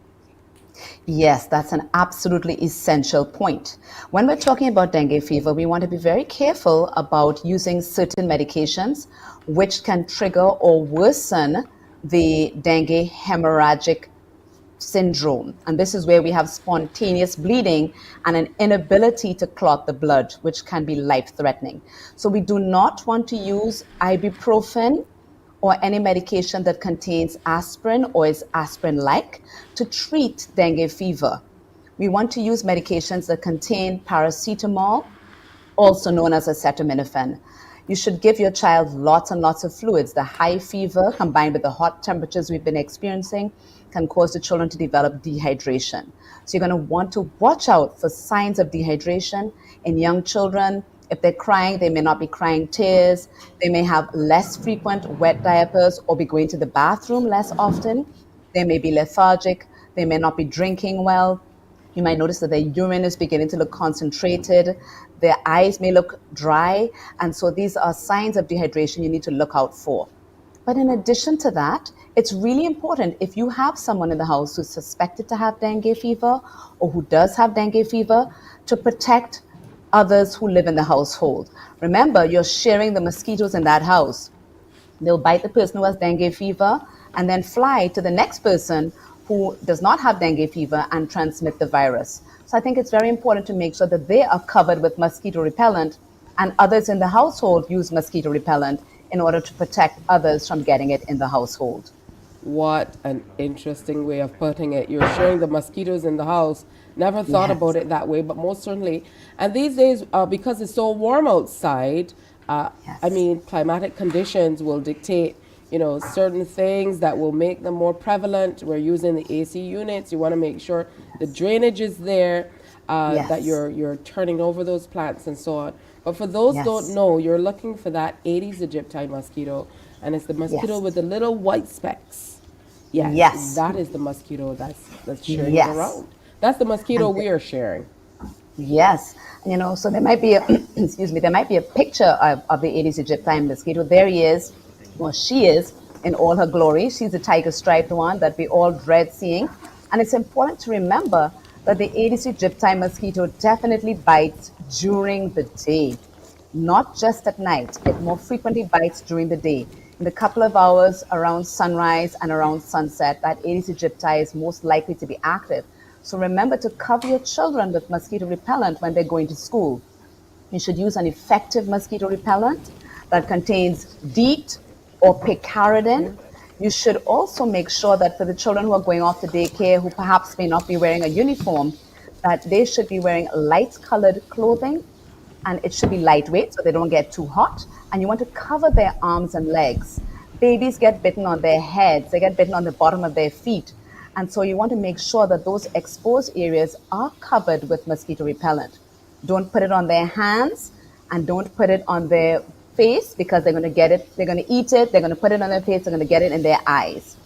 Yes, that's an absolutely essential point. When we're talking about dengue fever, we want to be very careful about using certain medications which can trigger or worsen the dengue hemorrhagic syndrome. And this is where we have spontaneous bleeding and an inability to clot the blood, which can be life-threatening. So we do not want to use ibuprofen or any medication that contains aspirin or is aspirin-like to treat dengue fever. We want to use medications that contain paracetamol, also known as acetaminophen. You should give your child lots and lots of fluids. The high fever combined with the hot temperatures we've been experiencing can cause the children to develop dehydration. So you're going to want to watch out for signs of dehydration in young children. If they're crying, they may not be crying tears. They may have less frequent wet diapers or be going to the bathroom less often. They may be lethargic. They may not be drinking well. You might notice that their urine is beginning to look concentrated. Their eyes may look dry. And so these are signs of dehydration you need to look out for. But in addition to that, it's really important if you have someone in the house who's suspected to have dengue fever or who does have dengue fever, to protect others who live in the household. Remember, you're sharing the mosquitoes in that house. They'll bite the person who has dengue fever and then fly to the next person who does not have dengue fever and transmit the virus. So I think it's very important to make sure that they are covered with mosquito repellent and others in the household use mosquito repellent in order to protect others from getting it in the household. What an interesting way of putting it. You're sharing the mosquitoes in the house. Never thought Yes. about it that way, but most certainly. And these days, because it's so warm outside, climatic conditions will dictate, certain things that will make them more prevalent. We're using the AC units. You want to make sure the drainage is there, that you're turning over those plants and so on. But for those who don't know, you're looking for that Aedes aegypti mosquito, and it's the mosquito with the little white specks. Yes, that is the mosquito that's sharing it around. That's the mosquito we are sharing. Yes, so there might be a there might be a picture of the Aedes aegypti mosquito. There he is, or she is, in all her glory. She's the tiger striped one that we all dread seeing. And it's important to remember that the Aedes aegypti mosquito definitely bites during the day, not just at night. It more frequently bites during the day. In the couple of hours around sunrise and around sunset, that Aedes aegypti is most likely to be active. So remember to cover your children with mosquito repellent when they're going to school. You should use an effective mosquito repellent that contains DEET or picaridin. You should also make sure that for the children who are going off to daycare, who perhaps may not be wearing a uniform, that they should be wearing light colored clothing, and it should be lightweight so they don't get too hot. And you want to cover their arms and legs. Babies get bitten on their heads, they get bitten on the bottom of their feet. And so you want to make sure that those exposed areas are covered with mosquito repellent. Don't put it on their hands and don't put it on their face because they're going to get it, they're going to eat it, they're going to put it on their face, they're going to get it in their eyes.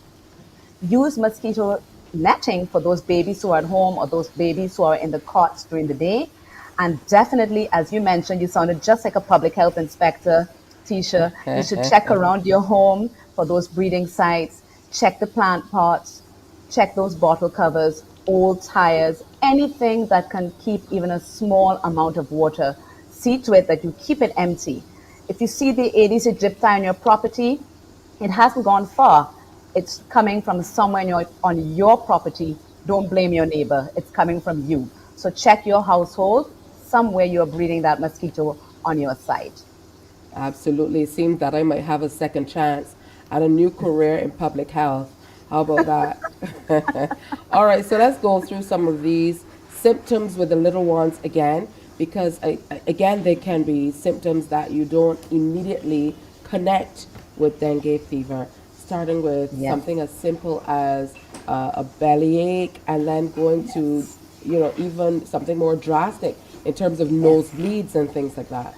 Use mosquito netting for those babies who are at home or those babies who are in the cots during the day. And definitely, as you mentioned, you sounded just like a public health inspector, Tisha. You should check around your home for those breeding sites, check the plant pots, check those bottle covers, old tires, anything that can keep even a small amount of water. See to it that you keep it empty. If you see the Aedes aegypti on your property, it hasn't gone far. It's coming from somewhere on your property. Don't blame your neighbor. It's coming from you. So check your household. Somewhere you're breeding that mosquito on your site. Absolutely. It seems that I might have a second chance at a new career in public health. How about that? All right, so let's go through some of these symptoms with the little ones again, because again, they can be symptoms that you don't immediately connect with dengue fever, starting with something as simple as a bellyache and then going to, even something more drastic in terms of nosebleeds and things like that.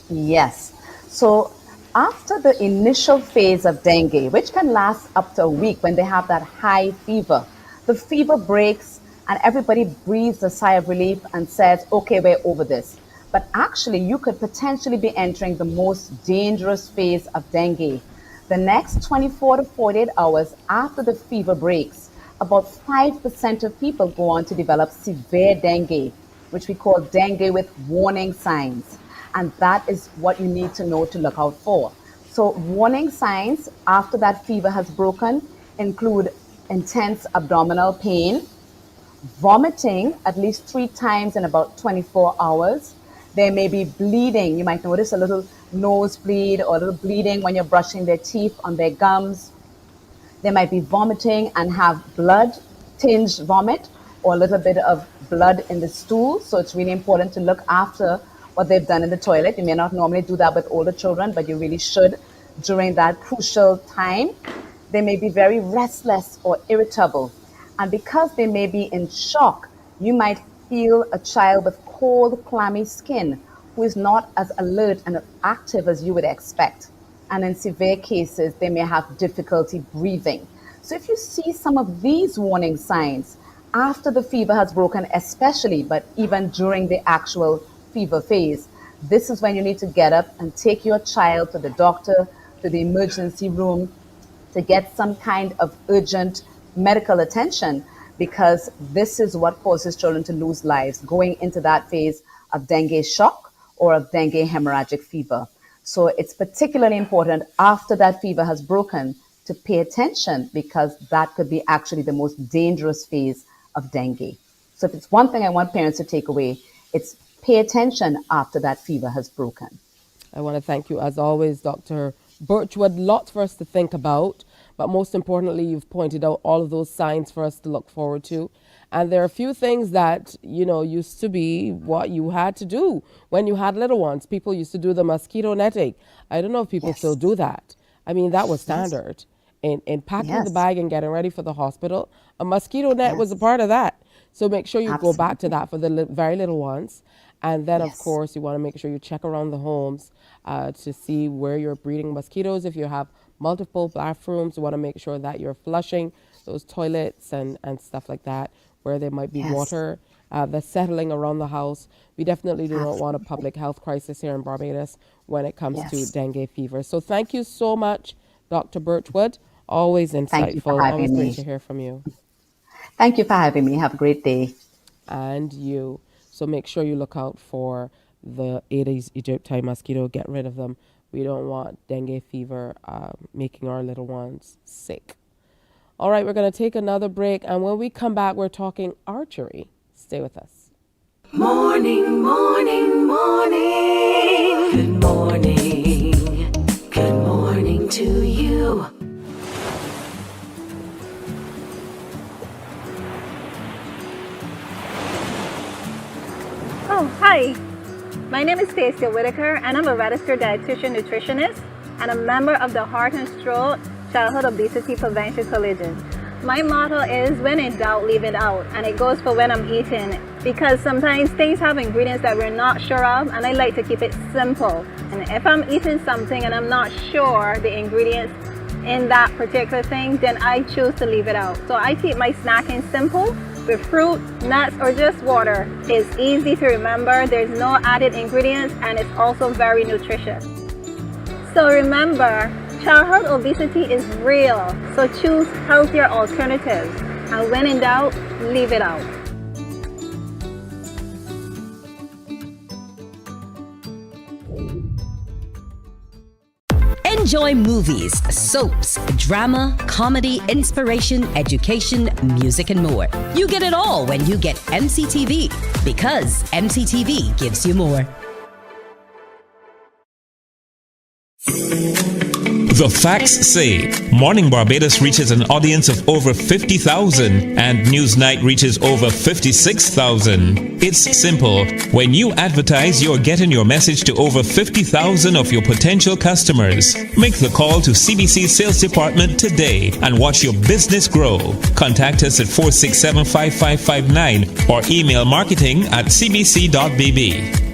Yes. So after the initial phase of dengue, which can last up to a week when they have that high fever, the fever breaks and everybody breathes a sigh of relief and says, okay, we're over this. But actually, you could potentially be entering the most dangerous phase of dengue. The next 24 to 48 hours after the fever breaks, about 5% of people go on to develop severe dengue, which we call dengue with warning signs. And that is what you need to know to look out for. So warning signs after that fever has broken include intense abdominal pain, vomiting at least 3 times in about 24 hours. There may be bleeding. You might notice a little nosebleed or a little bleeding when you're brushing their teeth on their gums. They might be vomiting and have blood tinged vomit or a little bit of blood in the stool. So it's really important to look after what they've done in the toilet. You may not normally do that with older children, but you really should during that crucial time. They may be very restless or irritable. And because they may be in shock, you might feel a child with cold, clammy skin who is not as alert and active as you would expect. And in severe cases, they may have difficulty breathing. So if you see some of these warning signs after the fever has broken, especially, but even during the actual fever phase, this is when you need to get up and take your child to the doctor, to the emergency room, to get some kind of urgent medical attention, because this is what causes children to lose lives going into that phase of dengue shock or of dengue hemorrhagic fever. So it's particularly important after that fever has broken to pay attention, because that could be actually the most dangerous phase of dengue. So if it's one thing I want parents to take away, it's pay attention after that fever has broken. I want to thank you, as always, Dr. Birchwood. Lots for us to think about, but most importantly, you've pointed out all of those signs for us to look forward to. And there are a few things that, used to be what you had to do when you had little ones. People used to do the mosquito netting. I don't know if people still do that. I mean, that was standard. In packing the bag and getting ready for the hospital, a mosquito net was a part of that. So make sure you go back to that for the very little ones. And then, of course, you want to make sure you check around the homes to see where you're breeding mosquitoes. If you have multiple bathrooms, you want to make sure that you're flushing those toilets and stuff like that, where there might be water that's settling around the house. We definitely do not want a public health crisis here in Barbados when it comes to dengue fever. So thank you so much, Dr. Birchwood. Always insightful. Always great to hear from you. Thank you for having me. Have a great day. And you. So make sure you look out for the Aedes aegypti mosquito. Get rid of them. We don't want dengue fever making our little ones sick. All right, we're going to take another break, and when we come back, we're talking archery. Stay with us. Morning, morning, morning. Good morning. Good morning to you. Oh, hi. My name is Stacia Whitaker, and I'm a registered dietitian nutritionist and a member of the Heart and Stroke Childhood Obesity Prevention Coalition. My motto is when in doubt, leave it out, and it goes for when I'm eating, because sometimes things have ingredients that we're not sure of, and I like to keep it simple. And if I'm eating something and I'm not sure the ingredients in that particular thing, then I choose to leave it out. So I keep my snacking simple with fruit, nuts, or just water. It's easy to remember, there's no added ingredients, and it's also very nutritious. So remember, childhood obesity is real, so choose healthier alternatives. And when in doubt, leave it out. Enjoy movies, soaps, drama, comedy, inspiration, education, music, and more. You get it all when you get MCTV, because MCTV gives you more. The facts say Morning Barbados reaches an audience of over 50,000 and Newsnight reaches over 56,000. It's simple. When you advertise, you're getting your message to over 50,000 of your potential customers. Make the call to CBC Sales Department today and watch your business grow. Contact us at 467-5559 or email marketing@cbc.bb.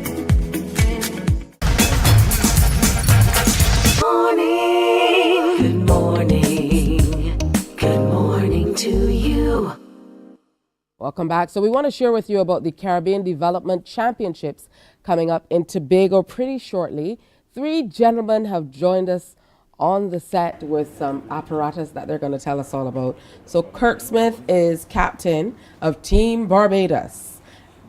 Welcome back. So we want to share with you about the Caribbean Development Championships coming up in Tobago pretty shortly. 3 gentlemen have joined us on the set with some apparatus that they're going to tell us all about. So Kirk Smith is captain of Team Barbados.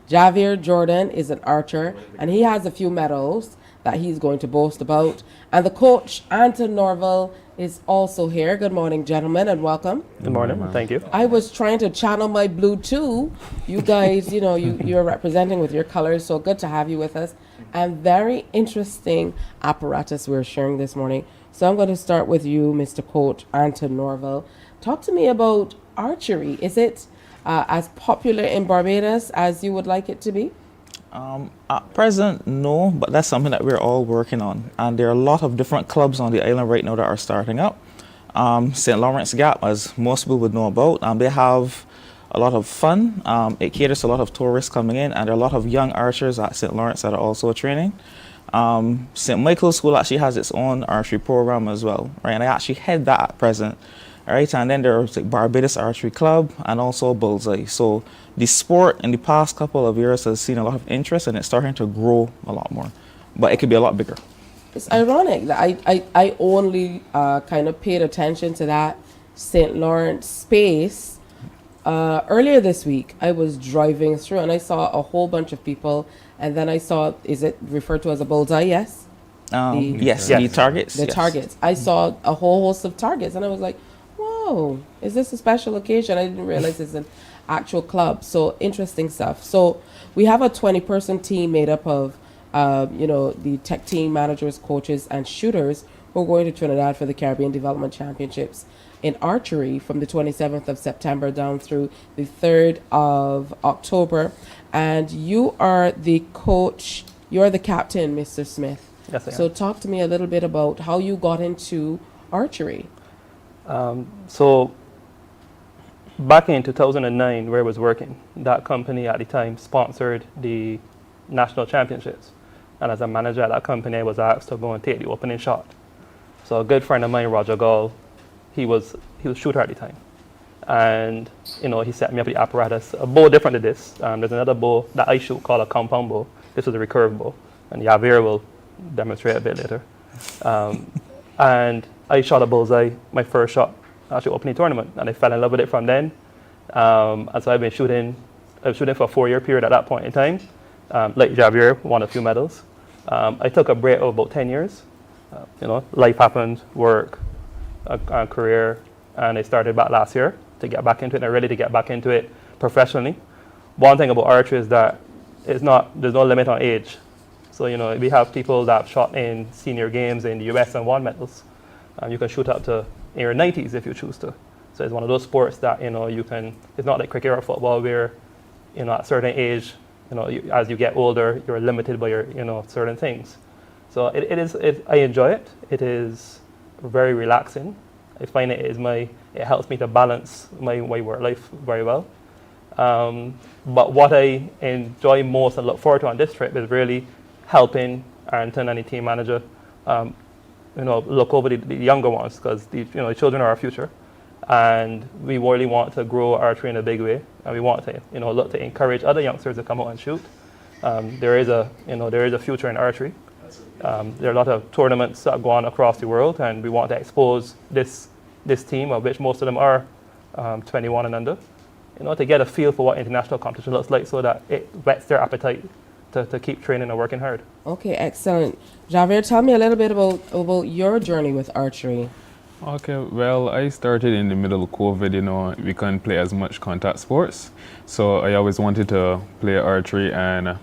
Javier Jordan is an archer, and he has a few medals that he's going to boast about. And the coach, Anton Norville, is also here. Good morning, gentlemen, and welcome. Good morning. Thank you. I was trying to channel my blue too. You guys, you're representing with your colors, so good to have you with us. And very interesting apparatus we're sharing this morning. So I'm going to start with you, Mr. Coach Anton Norville. Talk to me about archery. Is it as popular in Barbados as you would like it to be? At present, no, but that's something that we're all working on. And there are a lot of different clubs on the island right now that are starting up. St. Lawrence Gap, as most people would know about, they have a lot of fun. It caters to a lot of tourists coming in, and there are a lot of young archers at St. Lawrence that are also training. St. Michael's School actually has its own archery program as well, right? And I actually head that at present. Right, and then there's like Barbados Archery Club and also Bullseye. So the sport in the past couple of years has seen a lot of interest, and it's starting to grow a lot more. But it could be a lot bigger. It's ironic that I only kind of paid attention to that St. Lawrence space earlier this week. I was driving through and I saw a whole bunch of people, and then I saw, is it referred to as a bullseye? Yes? Yes, the targets. The targets. I saw a whole host of targets, and I was like, whoa, is this a special occasion? I didn't realize it's an actual club. So interesting stuff. So we have a 20-person team made up of, the tech team, managers, coaches, and shooters who are going to Trinidad for the Caribbean Development Championships in archery from the 27th of September down through the 3rd of October. And you are the coach, you're the captain, Mr. Smith. Yes, I am. So talk to me a little bit about how you got into archery. So back in 2009, where I was working, that company at the time sponsored the national championships. And as a manager at that company, I was asked to go and take the opening shot. So a good friend of mine, Roger Gall, he was shooter at the time. And, he set me up the apparatus, a bow different to this. There's another bow that I shoot called a compound bow. This was a recurve bow. And Javier will demonstrate a bit later. And I shot a bullseye, my first shot, actually opening tournament, and I fell in love with it from then. And so I've been shooting. I was shooting for a 4-year period at that point in time. Like Javier, won a few medals. I took a break of about 10 years. Life happened, work, a career, and I started back last year to get back into it, and I'm ready to get back into it professionally. One thing about archery is that there's no limit on age. So, we have people that have shot in senior games in the US and won medals. You can shoot up to in your 90s if you choose to. So it's one of those sports that, you can, it's not like cricket or football where, at a certain age, as you get older, you're limited by your, certain things. So I enjoy it. It is very relaxing. I find it helps me to balance my work life very well. But what I enjoy most and look forward to on this trip is really helping Arrington and the team manager, look over the younger ones, because the children are our future, and we really want to grow archery in a big way, and we want to look to encourage other youngsters to come out and shoot. There is a future in archery. There are a lot of tournaments that go on across the world, and we want to expose this team, of which most of them are 21 and under, to get a feel for what international competition looks like, so that it whets their appetite to keep training and working hard. Okay, excellent. Javier, tell me a little bit about your journey with archery. Okay, well, I started in the middle of COVID, we couldn't play as much contact sports. So I always wanted to play archery, and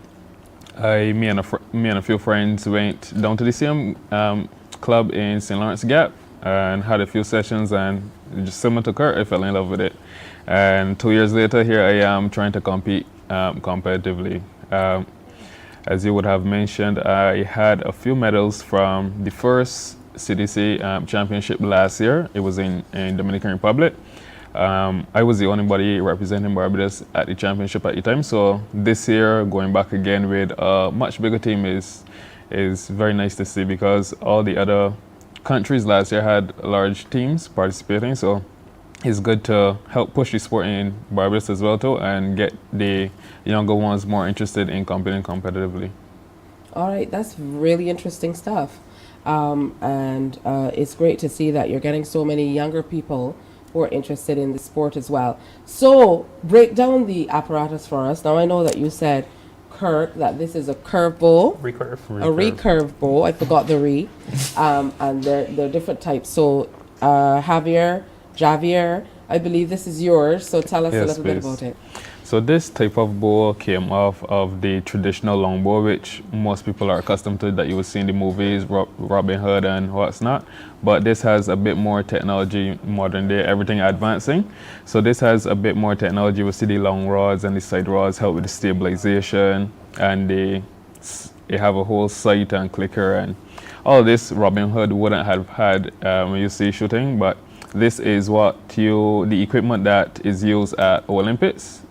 me and a few friends went down to the same club in St. Lawrence Gap and had a few sessions, and just similar to Kurt, I fell in love with it. And 2 years later, here I am trying to compete competitively. As you would have mentioned, I had a few medals from the first CDC championship last year. It was in Dominican Republic. I was the only body representing Barbados at the championship at the time. So this year, going back again with a much bigger team is very nice to see, because all the other countries last year had large teams participating. So it's good to help push the sport in Barbados as well too, and get the younger ones more interested in competing competitively. All right, that's really interesting stuff. And it's great to see that you're getting so many younger people who are interested in the sport as well. So break down the apparatus for us. Now I know that you said, Kirk, that this is a curve bow. A recurve bow. I forgot the re. And they're different types. So Javier, I believe this is yours. So tell us a little bit about it. So this type of bow came off of the traditional longbow, which most people are accustomed to, that you will see in the movies, Robin Hood and what's not. But this has a bit more technology, modern day, everything advancing. So this has a bit more technology. You will see the long rods and the side rods help with the stabilization, and they have a whole sight and clicker, and all this Robin Hood wouldn't have had when you see shooting. But this is the equipment that is used at Olympics.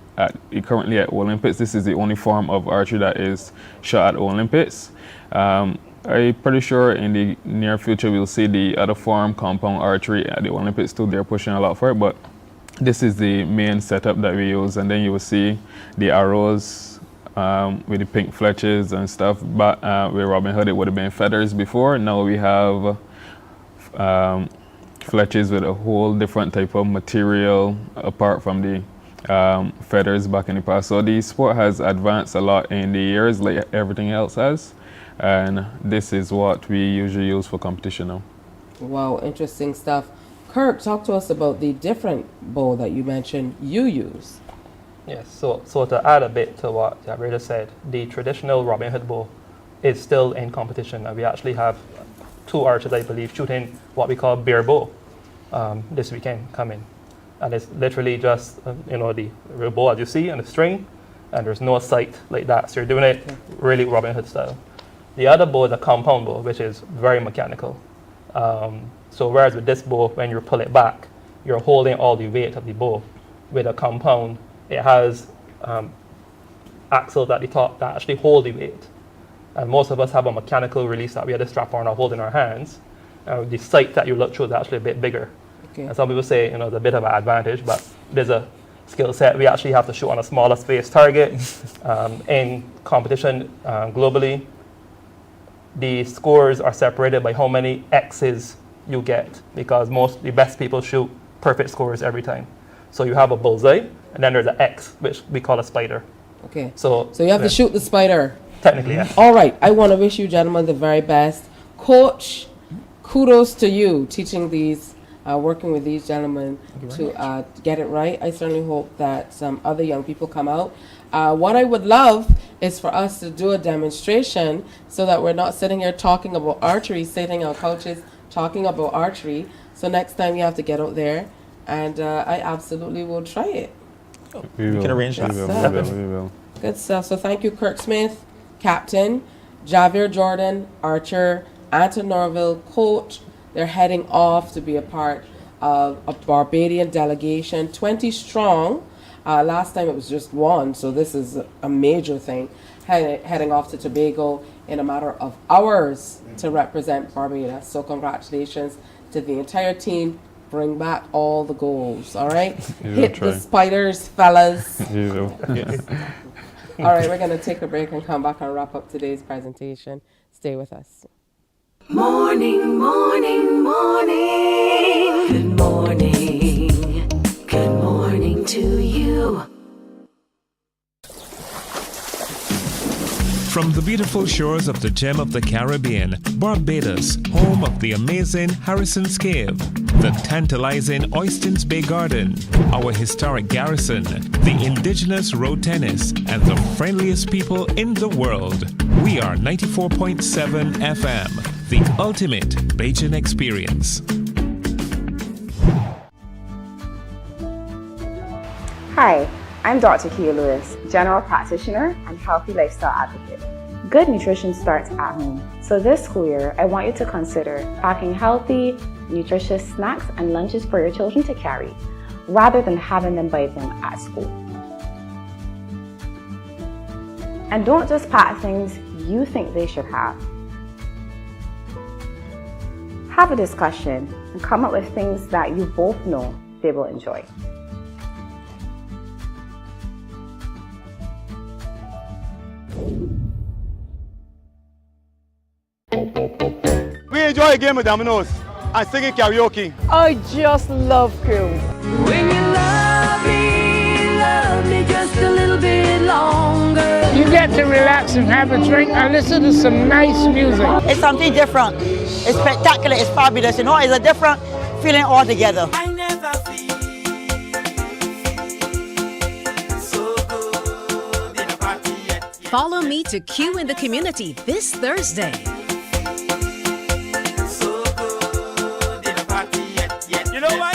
Currently at Olympics, this is the only form of archery that is shot at Olympics. I'm pretty sure in the near future we'll see the other form, compound archery, at the Olympics too. They're pushing a lot for it, but this is the main setup that we use. And then you will see the arrows with the pink fletches and stuff. But with Robin Hood, it would have been feathers before. Now we have fletches with a whole different type of material apart from the feathers back in the past. So the sport has advanced a lot in the years, like everything else has, and this is what we usually use for competition now. Wow, interesting stuff. Kirk, talk to us about the different bow that you mentioned you use. Yes, so to add a bit to what Javier said, the traditional Robin Hood bow is still in competition, and we actually have 2 archers, I believe, shooting what we call bear bow this weekend coming. And it's literally just, the real bow as you see on the string, and there's no sight like that. So you're doing it really Robin Hood style. The other bow is a compound bow, which is very mechanical. So whereas with this bow, when you pull it back, you're holding all the weight of the bow. With a compound, it has axles at the top that actually hold the weight. And most of us have a mechanical release that we have to strap on or hold in our hands. The sight that you look through is actually a bit bigger. Okay. And some people say, it's a bit of an advantage, but there's a skill set. We actually have to shoot on a smaller space target. In competition globally, the scores are separated by how many X's you get, because the best people shoot perfect scores every time. So you have a bullseye, and then there's an X, which we call a spider. Okay. So you have to shoot the spider. Technically, yeah. All right. I want to wish you gentlemen the very best. Coach, kudos to you teaching these working with these gentlemen to get it right. I certainly hope that some other young people come out. What I would love is for us to do a demonstration so that we're not sitting here talking about archery, sitting on couches talking about archery. So next time you have to get out there, and I absolutely will try it. We can arrange that. We will. Good stuff. So thank you, Kirk Smith, captain, Javier Jordan, archer, Anton Norville, coach. They're heading off to be a part of a Barbadian delegation, 20 strong. Last time it was just one, so this is a major thing. Heading off to Tobago in a matter of hours to represent Barbados. So congratulations to the entire team. Bring back all the goals, all right? Hit the spiders, fellas. All right, we're going to take a break and come back and wrap up today's presentation. Stay with us. Morning, morning, morning. Good morning. Good morning to you. From the beautiful shores of the gem of the Caribbean, Barbados, home of the amazing Harrison's Cave, the tantalizing Oystins Bay Garden, our historic garrison, the indigenous road tennis, and the friendliest people in the world. We are 94.7 FM, the ultimate Bajan experience. Hi, I'm Dr. Kia Lewis, General Practitioner and Healthy Lifestyle Advocate. Good nutrition starts at home. So this school year, I want you to consider packing healthy, nutritious snacks and lunches for your children to carry, rather than having them buy them at school. And don't just pack things you think they should have. Have a discussion and come up with things that you both know they will enjoy. We enjoy a game of dominoes and singing karaoke. I just love crew. When you love me just a little bit longer. You get to relax and have a drink and listen to some nice music. It's something different. It's spectacular. It's fabulous. You know, it's a different feeling altogether. I never feel so good in a party yet. Follow me to Q in the Community this Thursday. You know why?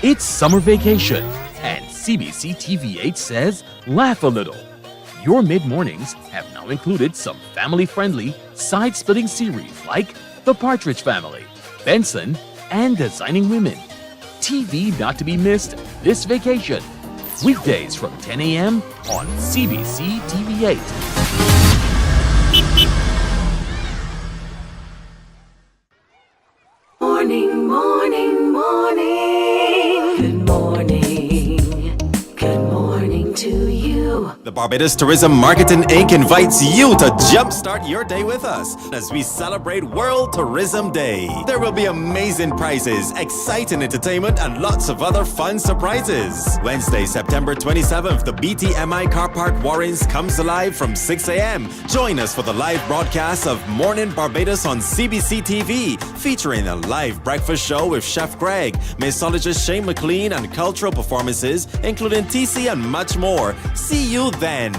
It's summer vacation, and CBC TV8 says laugh a little. Your mid-mornings have now included some family-friendly, side-splitting series like The Partridge Family, Benson, and Designing Women. TV not to be missed this vacation. Weekdays from 10 a.m. on CBC TV8. Morning, morning, morning. Good morning. Good morning to you. The Barbados Tourism Marketing Inc. invites you to jumpstart your day with us as we celebrate World Tourism Day. There will be amazing prizes, exciting entertainment, and lots of other fun surprises. Wednesday, September 27th, the BTMI Car Park Warrens comes alive from 6 a.m. Join us for the live broadcast of Mornin Barbados on CBC TV, featuring a live breakfast show with Chef Greg, mixologist Shane McLean, and cultural performances, including TC and much more. See you then.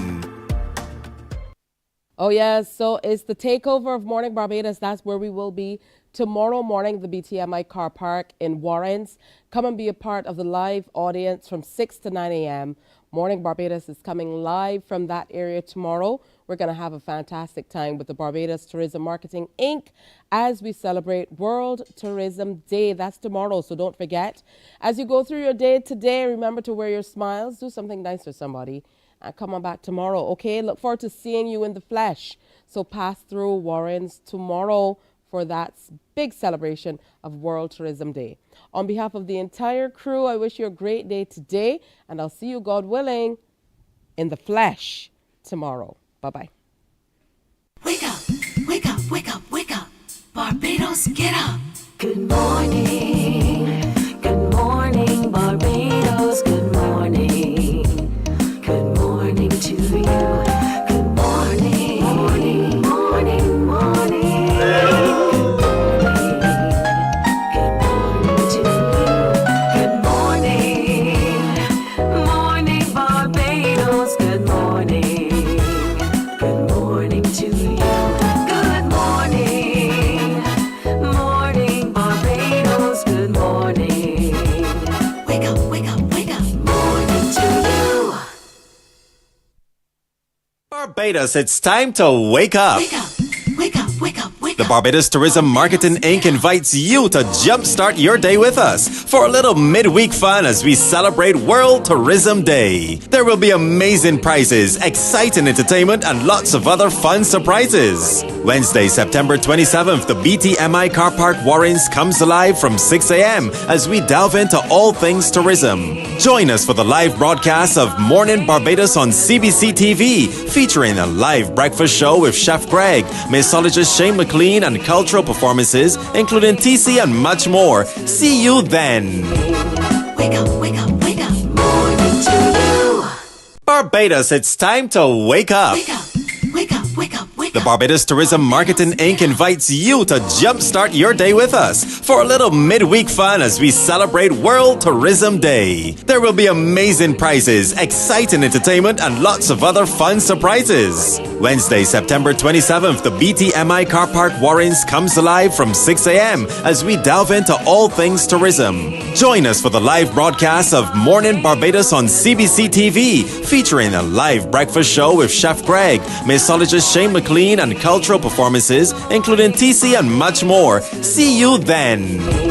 Oh, yes. So it's the takeover of Morning Barbados. That's where we will be tomorrow morning, the BTMI Car Park in Warrens. Come and be a part of the live audience from 6 to 9 a.m. Morning Barbados is coming live from that area tomorrow. We're going to have a fantastic time with the Barbados Tourism Marketing Inc. as we celebrate World Tourism Day. That's tomorrow, so don't forget. As you go through your day today, remember to wear your smiles. Do something nice for somebody. And come on back tomorrow, okay? Look forward to seeing you in the flesh. So pass through Warrens tomorrow for that big celebration of World Tourism Day. On behalf of the entire crew, I wish you a great day today, and I'll see you, God willing, in the flesh tomorrow. Bye-bye. Wake up, wake up, wake up, wake up. Barbados, get up. Good morning. Good morning, Barbados. Good morning. Good morning to you. Good morning. Morning, morning, morning. Good morning. Barbados, it's time to wake up. Wake up, wake up, wake up, wake The up. Barbados Tourism Marketing Inc. invites you to jumpstart your day with us for a little midweek fun as we celebrate World Tourism Day. There will be amazing prizes, exciting entertainment, and lots of other fun surprises. Wednesday, September 27th, the BTMI Car Park Warrens comes alive from 6 a.m. as we delve into all things tourism. Join us for the live broadcast of Mornin Barbados on CBC TV, featuring a live breakfast show with Chef Greg, mixologist Shane McLean, and cultural performances, including TC and much more. See you then. Wake up, wake up, wake up. Morning to you. Barbados, it's time to wake up. Wake up, wake up, wake up, wake The up. Barbados Tourism Marketing Inc. invites you to jumpstart your day with us for a little midweek fun as we celebrate World Tourism Day. There will be amazing prizes, exciting entertainment, and lots of other fun surprises. Wednesday, September 27th, the BTMI Car Park Warrens comes alive from 6 a.m. as we delve into all things tourism. Join us for the live broadcast of Mornin Barbados on CBC TV, featuring a live breakfast show with Chef Greg, mixologist Shane McLean, and cultural performances, including TC and much more. See you then.